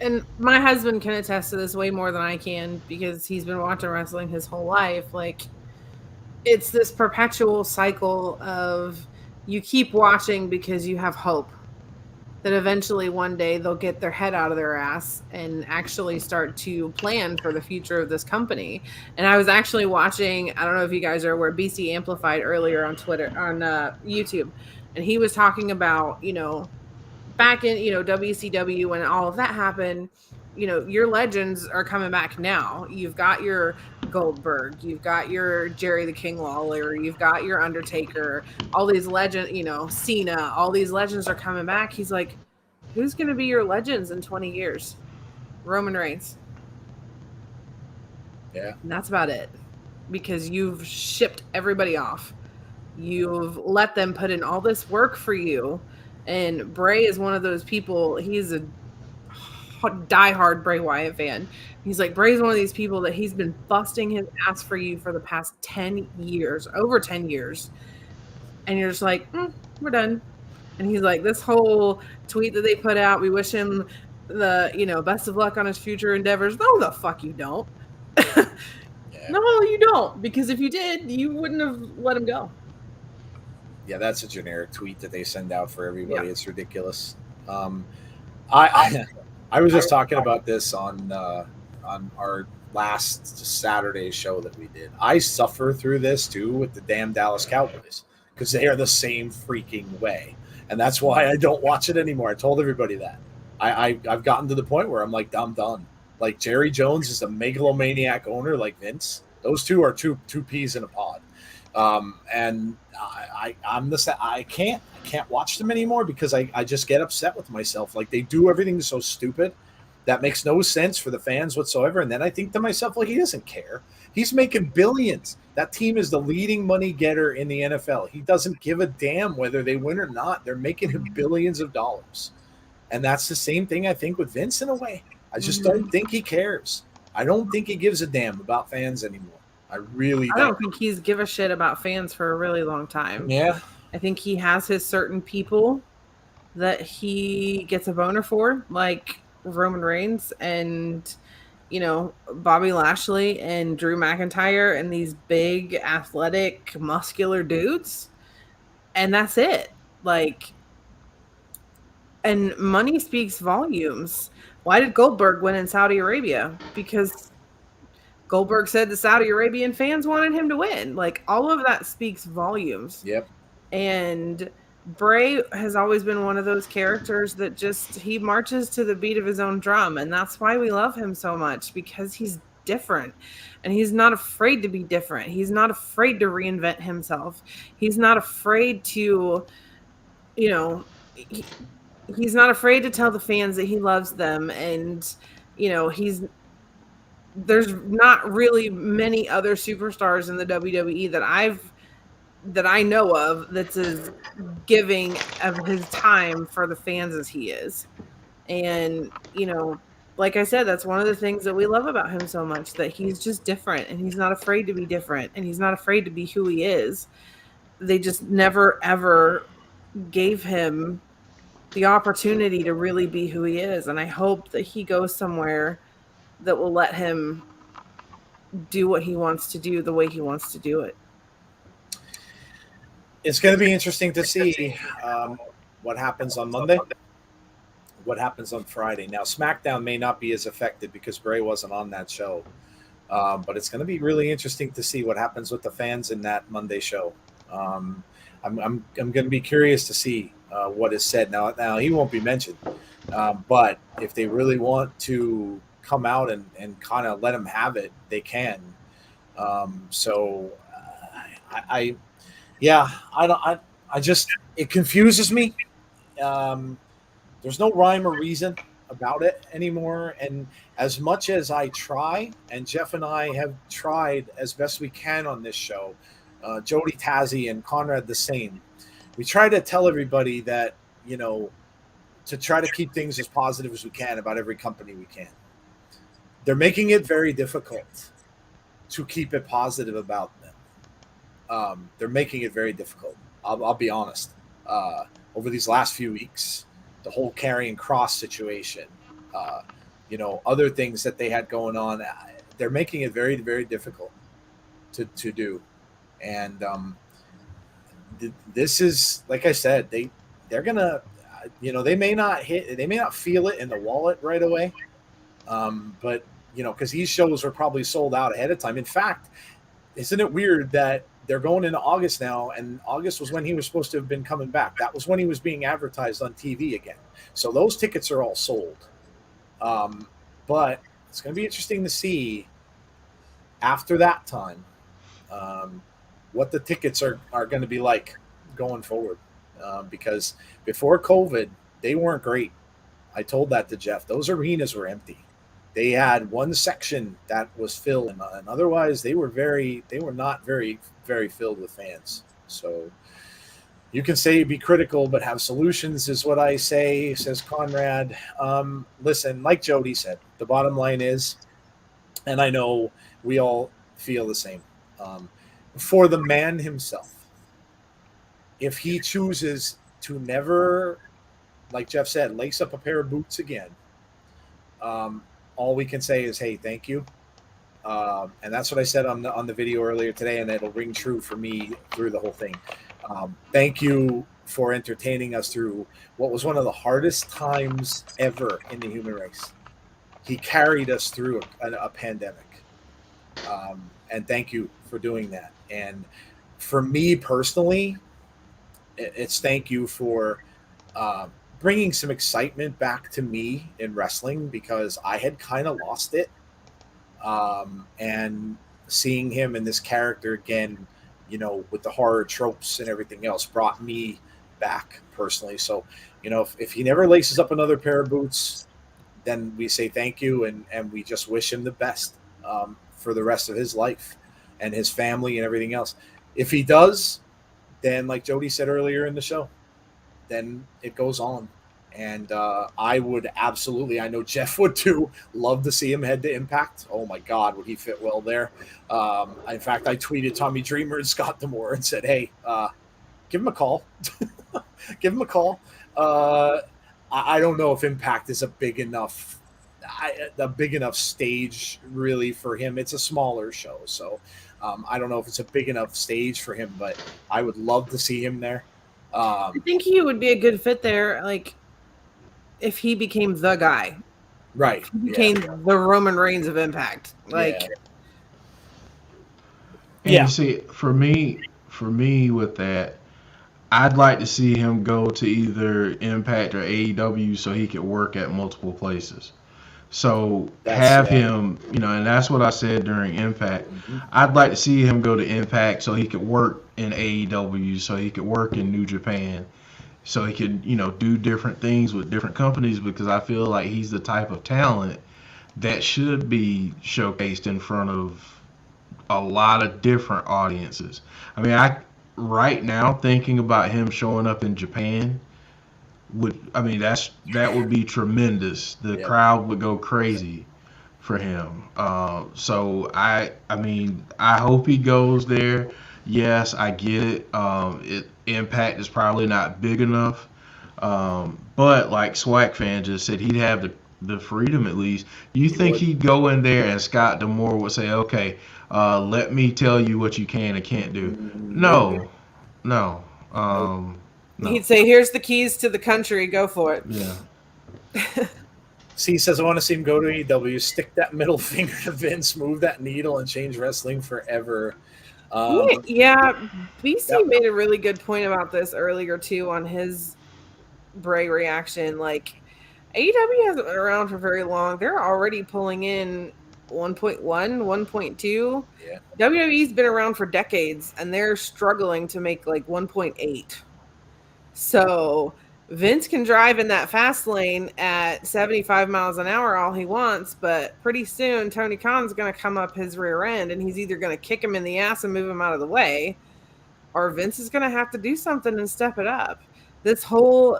Speaker 3: and my husband can attest to this way more than I can because he's been watching wrestling his whole life. Like, it's this perpetual cycle of you keep watching because you have hope that eventually one day they'll get their head out of their ass and actually start to plan for the future of this company. And I was actually watching, I don't know if you guys are aware, BC Amplified earlier on Twitter, on YouTube, and he was talking about, you know, back in, you know, WCW when all of that happened, you know, your legends are coming back now. You've got your Goldberg, you've got your Jerry the King Lawler, you've got your Undertaker, all these legends, you know, Cena, all these legends are coming back. He's like, who's going to be your legends in 20 years? Roman Reigns.
Speaker 2: Yeah.
Speaker 3: And that's about it. Because you've shipped everybody off. You've let them put in all this work for you. And Bray is one of those people, he's a diehard Bray Wyatt fan. He's like, Bray's one of these people that he's been busting his ass for you for the past 10 years, over 10 years. And you're just like, we're done. And he's like, this whole tweet that they put out, we wish him the, you know, best of luck on his future endeavors. No, the fuck you don't.
Speaker 2: Yeah.
Speaker 3: No, you don't. Because if you did, you wouldn't have let him go.
Speaker 2: Yeah, that's a generic tweet that they send out for everybody.
Speaker 3: Yeah.
Speaker 2: It's ridiculous. I was just talking about this on our last Saturday show that we did. I suffer through this too with the damn Dallas Cowboys because they are the same freaking way, and that's why I don't watch it anymore. I told everybody that. I've gotten to the point where I'm like, I'm done. Like, Jerry Jones is a megalomaniac owner like Vince. Those two are two peas in a pod. And I can't watch them anymore because I just get upset with myself. Like, they do everything so stupid that makes no sense for the fans whatsoever. And then I think to myself, like, he doesn't care. He's making billions. That team is the leading money getter in the NFL. He doesn't give a damn whether they win or not. They're making him billions of dollars. And that's the same thing I think with Vince in a way. I just don't think he cares. I don't think he gives a damn about fans anymore. I really
Speaker 3: don't think he's give a shit about fans for a really long time.
Speaker 2: Yeah.
Speaker 3: I think he has his certain people that he gets a boner for, like Roman Reigns and, you know, Bobby Lashley and Drew McIntyre and these big, athletic, muscular dudes. And that's it. Like, and money speaks volumes. Why did Goldberg win in Saudi Arabia? Because Goldberg said the Saudi Arabian fans wanted him to win. Like, all of that speaks volumes.
Speaker 2: Yep.
Speaker 3: And Bray has always been one of those characters that just, he marches to the beat of his own drum. And that's why we love him so much, because he's different. And he's not afraid to be different. He's not afraid to reinvent himself. He's not afraid to, you know, he's not afraid to tell the fans that he loves them. And, you know, there's not really many other superstars in the WWE that I know of that's as giving of his time for the fans as he is. And, you know, like I said, that's one of the things that we love about him so much, that he's just different and he's not afraid to be different and he's not afraid to be who he is. They just never, ever gave him the opportunity to really be who he is. And I hope that he goes somewhere that will let him do what he wants to do the way he wants to do it.
Speaker 2: It's going to be interesting to see what happens on Monday, what happens on Friday. Now, SmackDown may not be as affected because Bray wasn't on that show, but it's going to be really interesting to see what happens with the fans in that Monday show. I'm going to be curious to see what is said. Now he won't be mentioned, but if they really want to come out and kind of let him have it, they can. It confuses me. There's no rhyme or reason about it anymore. And as much as I try, and Jeff and I have tried as best we can on this show, Jodie, Tazzy, and Conrad the same, we try to tell everybody that, you know, to try to keep things as positive as we can about every company we can. They're making it very difficult to keep it positive about them. They're making it very difficult. I'll be honest. Over these last few weeks, the whole carrying cross situation, other things that they had going on, they're making it very, very difficult to do. And this is, like I said, they're gonna, they may not feel it in the wallet right away, but because these shows are probably sold out ahead of time. In fact, isn't it weird that they're going into August now, and August was when he was supposed to have been coming back. That was when he was being advertised on TV again. So those tickets are all sold. But it's going to be interesting to see after that time what the tickets are going to be like going forward. Because before COVID, they weren't great. I told that to Jeff. Those arenas were empty. They had one section that was filled, and otherwise they were not very, very filled with fans. So you can say be critical, but have solutions is what I say, says Conrad. Listen, like Jodie said, the bottom line is, and I know we all feel the same, for the man himself, if he chooses to never, like Jeff said, lace up a pair of boots again, all we can say is, hey, thank you. And that's what I said on the video earlier today, and it'll ring true for me through the whole thing. Thank you for entertaining us through what was one of the hardest times ever in the human race. He carried us through a pandemic. And thank you for doing that. And for me personally, it's thank you for bringing some excitement back to me in wrestling, because I had kind of lost it. And seeing him in this character again, with the horror tropes and everything else, brought me back personally. So, if he never laces up another pair of boots, then we say thank you, and we just wish him the best for the rest of his life and his family and everything else. If he does, then like Jodie said earlier in the show, then it goes on. And I would absolutely, I know Jeff would too, love to see him head to Impact. Oh my God, would he fit well there? In fact, I tweeted Tommy Dreamer and Scott D'Amore and said, hey, give him a call. Give him a call. I don't know if Impact is a big enough stage really for him. It's a smaller show, so I don't know if it's a big enough stage for him, but I would love to see him there.
Speaker 3: I think he would be a good fit there, like if he became the guy.
Speaker 2: Right.
Speaker 3: He became the Roman Reigns of Impact. Like,
Speaker 4: and you see, for me with that, I'd like to see him go to either Impact or AEW so he could work at multiple places. So him, and that's what I said during Impact. Mm-hmm. I'd like to see him go to Impact so he could work in AEW, so he could work in New Japan, so he could, do different things with different companies, because I feel like he's the type of talent that should be showcased in front of a lot of different audiences. I mean, right now thinking about him showing up in Japan that would be tremendous. The crowd would go crazy for him. So I hope he goes there. Yes, I get it. Impact is probably not big enough. But like Swag Fan just said, he'd have the freedom at least. You think he'd go in there and Scott D'Amore would say, okay, let me tell you what you can and can't do? No. No.
Speaker 3: He'd say, here's the keys to the country, go for it.
Speaker 2: Yeah. See, he says, I want to see him go to AEW, stick that middle finger to Vince, move that needle, and change wrestling forever.
Speaker 3: BC made a really good point about this earlier, too, on his Bray reaction. Like, AEW hasn't been around for very long. They're already pulling in 1.1, 1.2.
Speaker 2: Yeah.
Speaker 3: WWE's been around for decades, and they're struggling to make, like, 1.8. So Vince can drive in that fast lane at 75 miles an hour all he wants, but pretty soon Tony Khan's going to come up his rear end, and he's either going to kick him in the ass and move him out of the way, or Vince is going to have to do something and step it up. This whole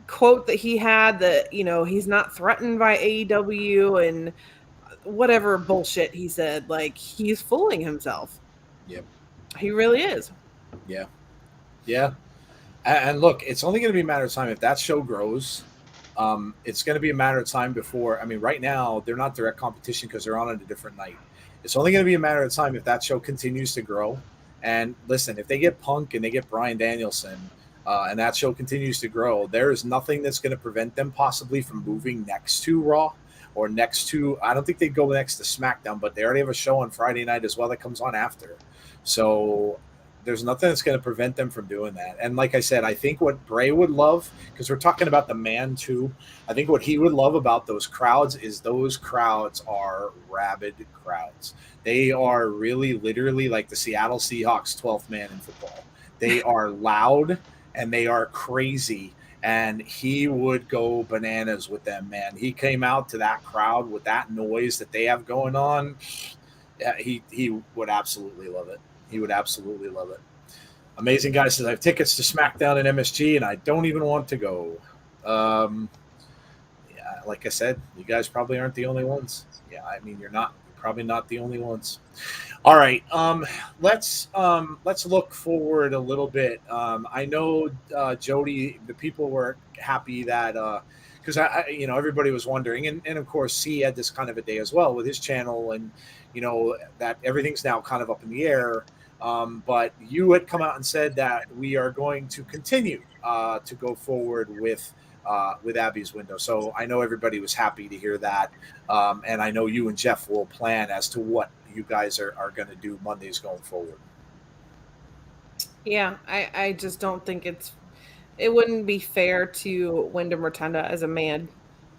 Speaker 3: quote that he had that, he's not threatened by AEW and whatever bullshit he said, he's fooling himself.
Speaker 2: Yep.
Speaker 3: He really is.
Speaker 2: Yeah. Yeah. And look, it's only going to be a matter of time if that show grows. It's going to be a matter of time before. I mean, right now they're not direct competition because they're on at a different night. It's only going to be a matter of time if that show continues to grow. And listen, if they get Punk and they get Bryan Danielson, and that show continues to grow, there is nothing that's going to prevent them possibly from moving next to Raw or next to. I don't think they'd go next to SmackDown, but they already have a show on Friday night as well that comes on after. So there's nothing that's going to prevent them from doing that. And like I said, I think what Bray would love, because we're talking about the man too, I think what he would love about those crowds is those crowds are rabid crowds. They are really literally like the Seattle Seahawks 12th man in football. They are loud and they are crazy. And he would go bananas with them, man. He came out to that crowd with that noise that they have going on. Yeah, he would absolutely love it. He would absolutely love it. Amazing guy says, I have tickets to SmackDown and MSG, and I don't even want to go. Yeah, like I said, you guys probably aren't the only ones. Yeah, I mean, you're probably not the only ones. All right, let's look forward a little bit. I know Jody, the people were happy that because everybody was wondering, and of course he had this kind of a day as well with his channel, and that everything's now kind of up in the air. But you had come out and said that we are going to continue to go forward with Abby's window. So I know everybody was happy to hear that. And I know you and Jeff will plan as to what you guys are going to do Mondays going forward.
Speaker 3: Yeah, I just don't think it wouldn't be fair to Wyndham Rotunda as a man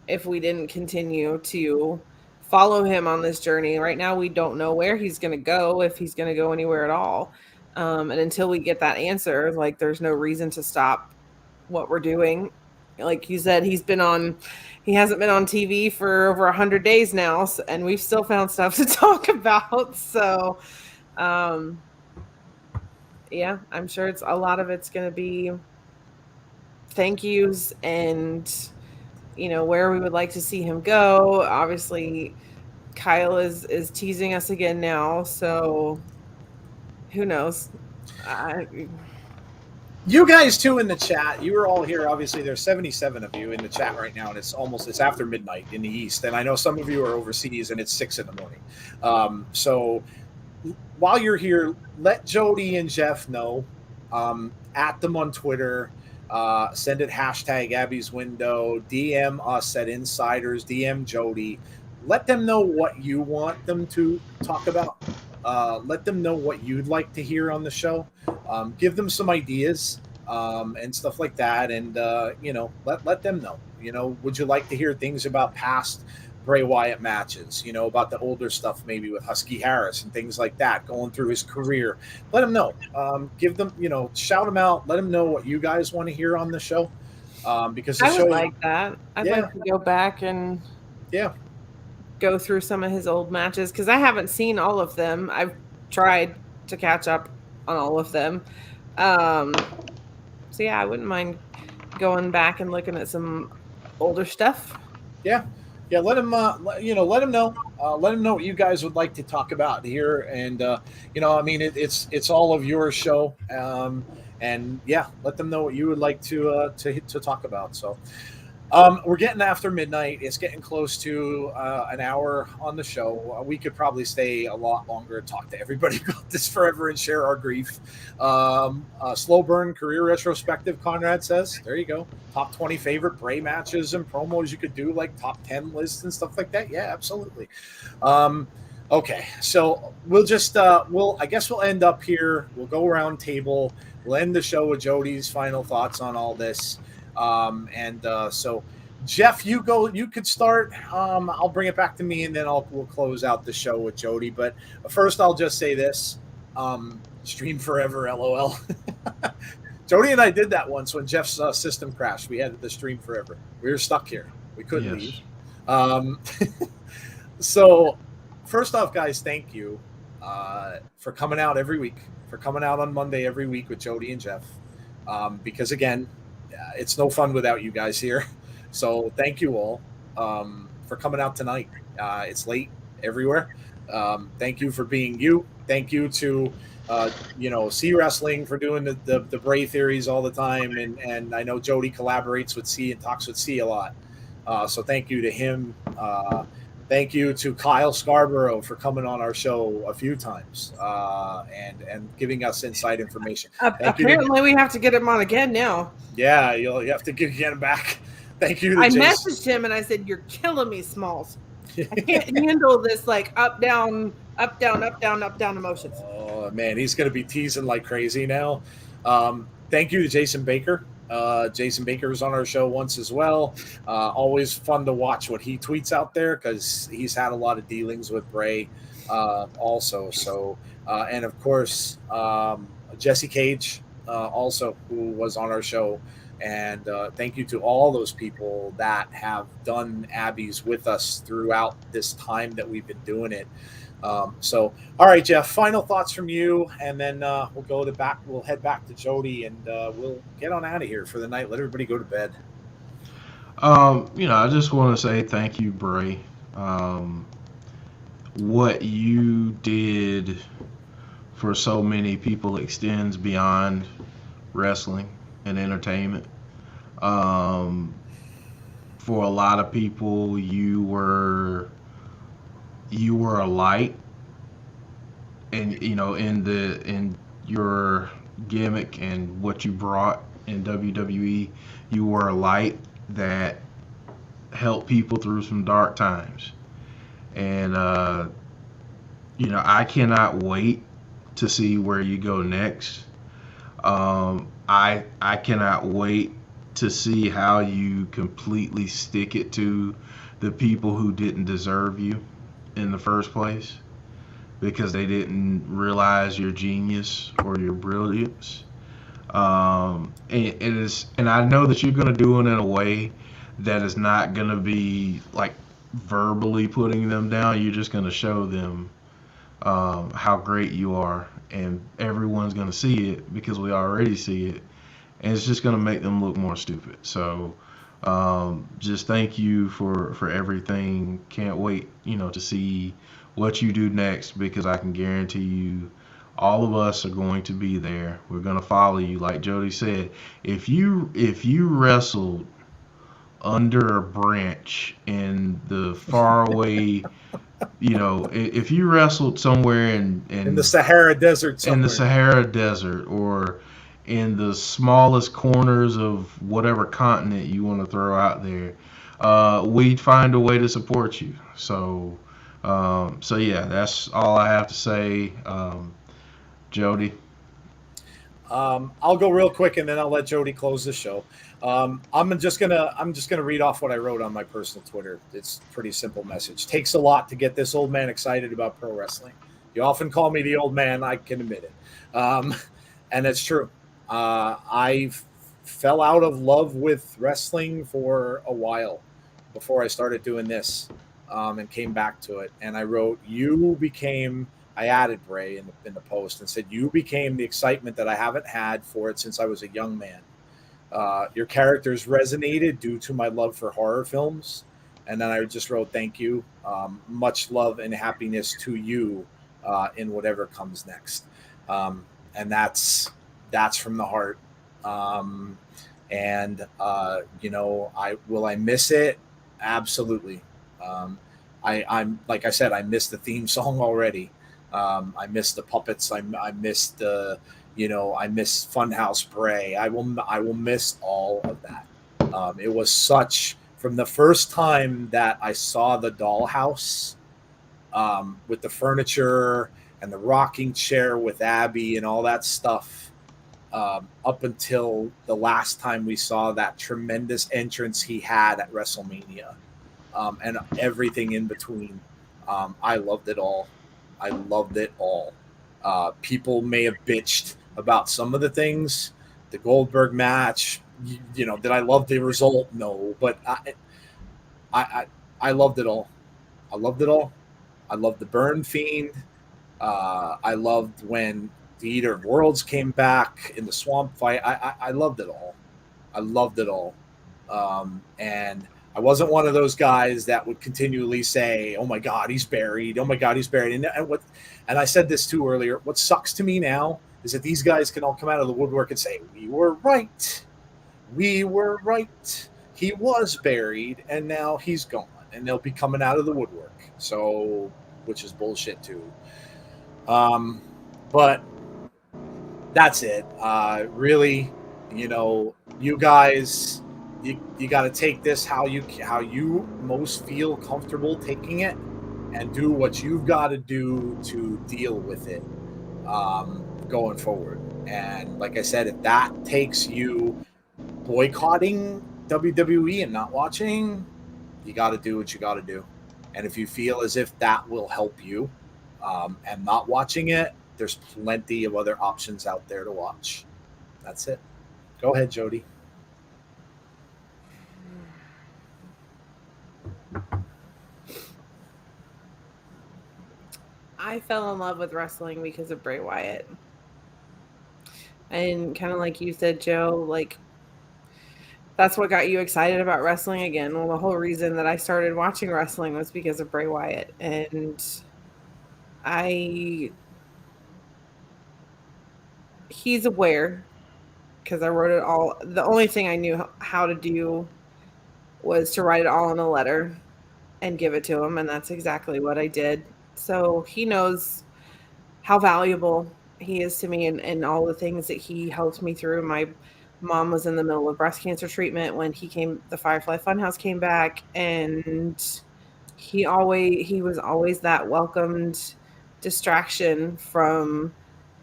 Speaker 3: if we didn't continue to follow him on this journey. Right now, we don't know where he's going to go, if he's going to go anywhere at all. And until we get that answer, like, there's no reason to stop what we're doing. Like you said, he hasn't been on TV for over 100 days now, and we've still found stuff to talk about. So, yeah, I'm sure a lot of it's going to be thank yous and where we would like to see him go. Obviously, Kyle is teasing us again now, so who knows?
Speaker 2: You guys too in the chat, you were all here. Obviously, there's 77 of you in the chat right now, and it's after midnight in the East. And I know some of you are overseas, and it's 6 a.m. So while you're here, let Jody and Jeff know. At them on Twitter. Send it hashtag Abby's Window. DM us at Insiders. DM Jody. Let them know what you want them to talk about. Let them know what you'd like to hear on the show. Give them some ideas and stuff like that. And, let them know. Would you like to hear things about past Bray Wyatt matches? About the older stuff maybe with Husky Harris and things like that, going through his career. Let them know. Give them, shout them out. Let them know what you guys want to hear on the show. Because the
Speaker 3: I
Speaker 2: show,
Speaker 3: would like that. I'd like to go back and go through some of his old matches, because I haven't seen all of them. I've tried to catch up on all of them. So yeah, I wouldn't mind going back and looking at some older stuff.
Speaker 2: Yeah. Let them know. Let them know what you guys would like to talk about here, and it's all of your show, and let them know what you would like to talk about. So, we're getting after midnight. It's getting close to an hour on the show. We could probably stay a lot longer and talk to everybody about this forever and share our grief. Slow burn career retrospective, Conrad says. There you go. Top 20 favorite Bray matches and promos you could do, like top 10 lists and stuff like that. Yeah, absolutely. Okay, so we'll just I guess we'll end up here. We'll go around table. We'll end the show with Jody's final thoughts on all this. So Jeff, you could start. I'll bring it back to me, and then we'll close out the show with Jody. But first, I'll just say this: stream forever, LOL. Jody and I did that once when Jeff's system crashed. We had the stream forever. We were stuck here. We couldn't leave. So first off, guys, thank you for coming out every week, for coming out on Monday every week with Jody and Jeff. Because again, it's no fun without you guys here. So thank you all for coming out tonight. It's late everywhere. Thank you for being you. Thank you to C Wrestling for doing the Bray theories all the time, and I know Jody collaborates with C and talks with C a lot. So thank you to him. Thank you to Kyle Scarborough for coming on our show a few times and giving us inside information.
Speaker 3: Apparently, we have to get him on again now.
Speaker 2: Yeah, you have to get him back. Thank you to
Speaker 3: I
Speaker 2: Jason.
Speaker 3: messaged him and I said, "You're killing me, Smalls. I can't handle this like up, down, up, down, up, down, up, down emotions."
Speaker 2: Oh, man, he's going to be teasing like crazy now. Thank you to Jason Baker. Jason Baker was on our show once as well. Always fun to watch what he tweets out there because he's had a lot of dealings with Bray also. So, and of course, Jesse Cage also, who was on our show. And thank you to all those people that have done Abby's with us throughout this time that we've been doing it. All right, Jeff, final thoughts from you, and then we'll head back to Jody, and we'll get on out of here for the night. Let everybody go to bed.
Speaker 4: I just want to say thank you, Bray. What you did for so many people extends beyond wrestling and entertainment. For a lot of people, you were a light, and in your gimmick and what you brought in WWE, you were a light that helped people through some dark times. And I cannot wait to see where you go next. I cannot wait to see how you completely stick it to the people who didn't deserve you in the first place because they didn't realize your genius or your brilliance. And I know that you're going to do it in a way that is not going to be like verbally putting them down. You're just going to show them how great you are, and everyone's going to see it because we already see it, and it's just going to make them look more stupid. So just thank you for everything. Can't wait to see what you do next, because I can guarantee you all of us are going to be there. We're going to follow you. Like Jody said, if you wrestled under a branch in the faraway if you wrestled somewhere in
Speaker 2: the Sahara Desert somewhere.
Speaker 4: In the Sahara Desert, or in the smallest corners of whatever continent you want to throw out there, we'd find a way to support you. So yeah, that's all I have to say. Jody?
Speaker 2: I'll go real quick, and then I'll let Jody close the show. I'm just gonna read off what I wrote on my personal Twitter. It's a pretty simple message. Takes a lot to get this old man excited about pro wrestling. You often call me the old man. I can admit it, and it's true. I fell out of love with wrestling for a while before I started doing this, and came back to it. And I wrote, I added Bray in the post and said, "You became the excitement that I haven't had for it since I was a young man. Your characters resonated due to my love for horror films." And then I just wrote, "Thank you. Much love and happiness to you in whatever comes next." And that's from the heart. Will I miss it? Absolutely. I'm like I said, I miss the theme song already. I miss the puppets. I miss I miss Funhouse Bray. I will miss all of that. It was from the first time that I saw the dollhouse with the furniture and the rocking chair with Abby and all that stuff, up until the last time we saw that tremendous entrance he had at WrestleMania, and everything in between. I loved it all. I loved it all. People may have bitched about some of the things, the Goldberg match. Did I love the result? No, but I loved it all. I loved it all. I loved the burn Fiend. I loved when the Eater of Worlds came back in the swamp fight. I loved it all. I loved it all. And I wasn't one of those guys that would continually say, "Oh my God, he's buried. Oh my God, he's buried." And I said this too earlier. What sucks to me now is that these guys can all come out of the woodwork and say, "We were right. We were right. He was buried, and now he's gone." And they'll be coming out of the woodwork. So, which is bullshit too. But that's it. Really, you guys, you got to take this how you most feel comfortable taking it, and do what you've got to do to deal with it going forward. And like I said, if that takes you boycotting WWE and not watching, you got to do what you got to do. And if you feel as if that will help you and not watching it, there's plenty of other options out there to watch. That's it. Go ahead, Jodie.
Speaker 3: I fell in love with wrestling because of Bray Wyatt. And kind of like you said, Joe, like that's what got you excited about wrestling again. Well, the whole reason that I started watching wrestling was because of Bray Wyatt. And he's aware because I wrote it all. The only thing I knew how to do was to write it all in a letter and give it to him. And that's exactly what I did. So he knows how valuable he is to me and all the things that he helped me through. My mom was in the middle of breast cancer treatment when the Firefly Funhouse came back, and he was always that welcomed distraction from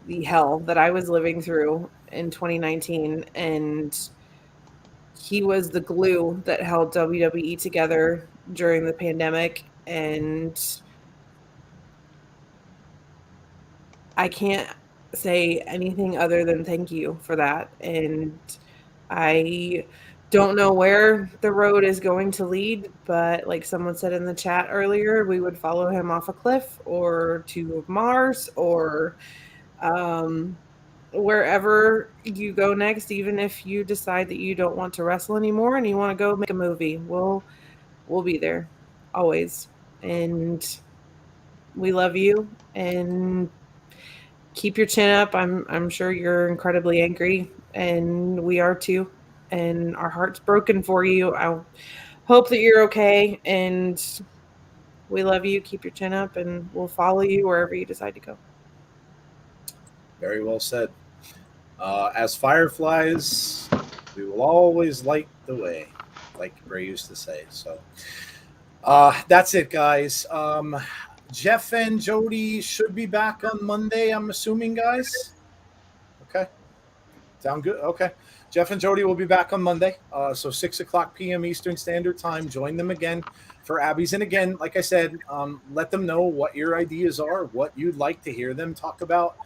Speaker 3: the hell that I was living through in 2019. And he was the glue that held WWE together during the pandemic. And I can't say anything other than thank you for that. And I don't know where the road is going to lead, but like someone said in the chat earlier, we would follow him off a cliff or to Mars or wherever you go next. Even if you decide that you don't want to wrestle anymore and you want to go make a movie, we'll be there always. And we love you, and keep your chin up. I'm sure you're incredibly angry, and we are too. And our heart's broken for you. I hope that you're okay, and we love you. Keep your chin up, and we'll follow you wherever you decide to go.
Speaker 2: Very well said. As fireflies, we will always light the way, like Bray used to say. So that's it, guys. Jeff and Jody should be back on Monday, I'm assuming, guys. Okay. Sound good? Okay. Jeff and Jody will be back on Monday. So 6 o'clock p.m. Eastern Standard Time. Join them again for Abby's. And again, like I said, let them know what your ideas are, what you'd like to hear them talk about.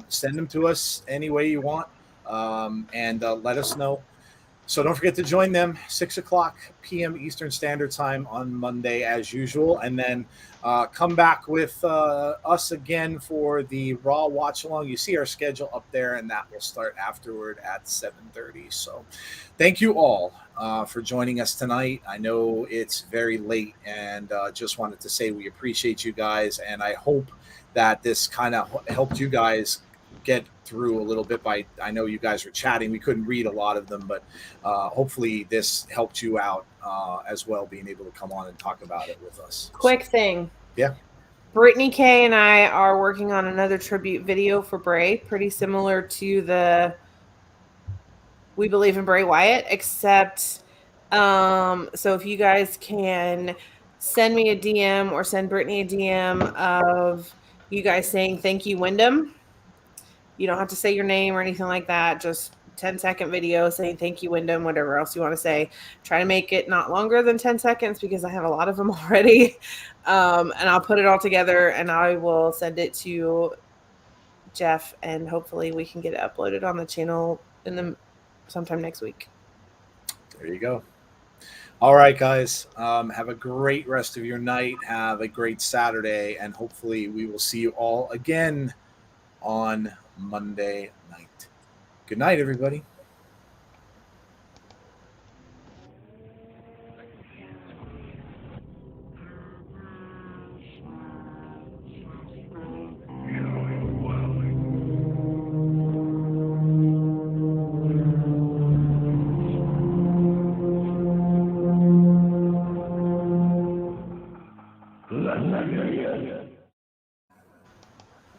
Speaker 2: Send them to us any way you want, and let us know. So don't forget to join them 6 o'clock p.m. Eastern Standard Time on Monday as usual. And then come back with us again for the Raw Watch Along. You see our schedule up there, and that will start afterward at 7:30. So thank you all for joining us tonight. I know it's very late, and just wanted to say we appreciate you guys. And I hope that this kind of helped you guys get through a little bit. I know you guys were chatting. We couldn't read a lot of them, but hopefully this helped you out as well, being able to come on and talk about it with us.
Speaker 3: Quick thing.
Speaker 2: Yeah.
Speaker 3: Brittany Kay and I are working on another tribute video for Bray, pretty similar to the We Believe in Bray Wyatt, except so if you guys can send me a DM or send Brittany a DM of you guys saying thank you, Wyndham. You don't have to say your name or anything like that. Just 10-second video saying thank you, Wyndham, whatever else you want to say. Try to make it not longer than 10 seconds because I have a lot of them already. And I'll put it all together and I will send it to Jeff, and hopefully we can get it uploaded on the channel sometime next week.
Speaker 2: There you go. All right, guys. Have a great rest of your night. Have a great Saturday, and hopefully we will see you all again on Monday night. Good night, everybody.
Speaker 5: I'm not there yet.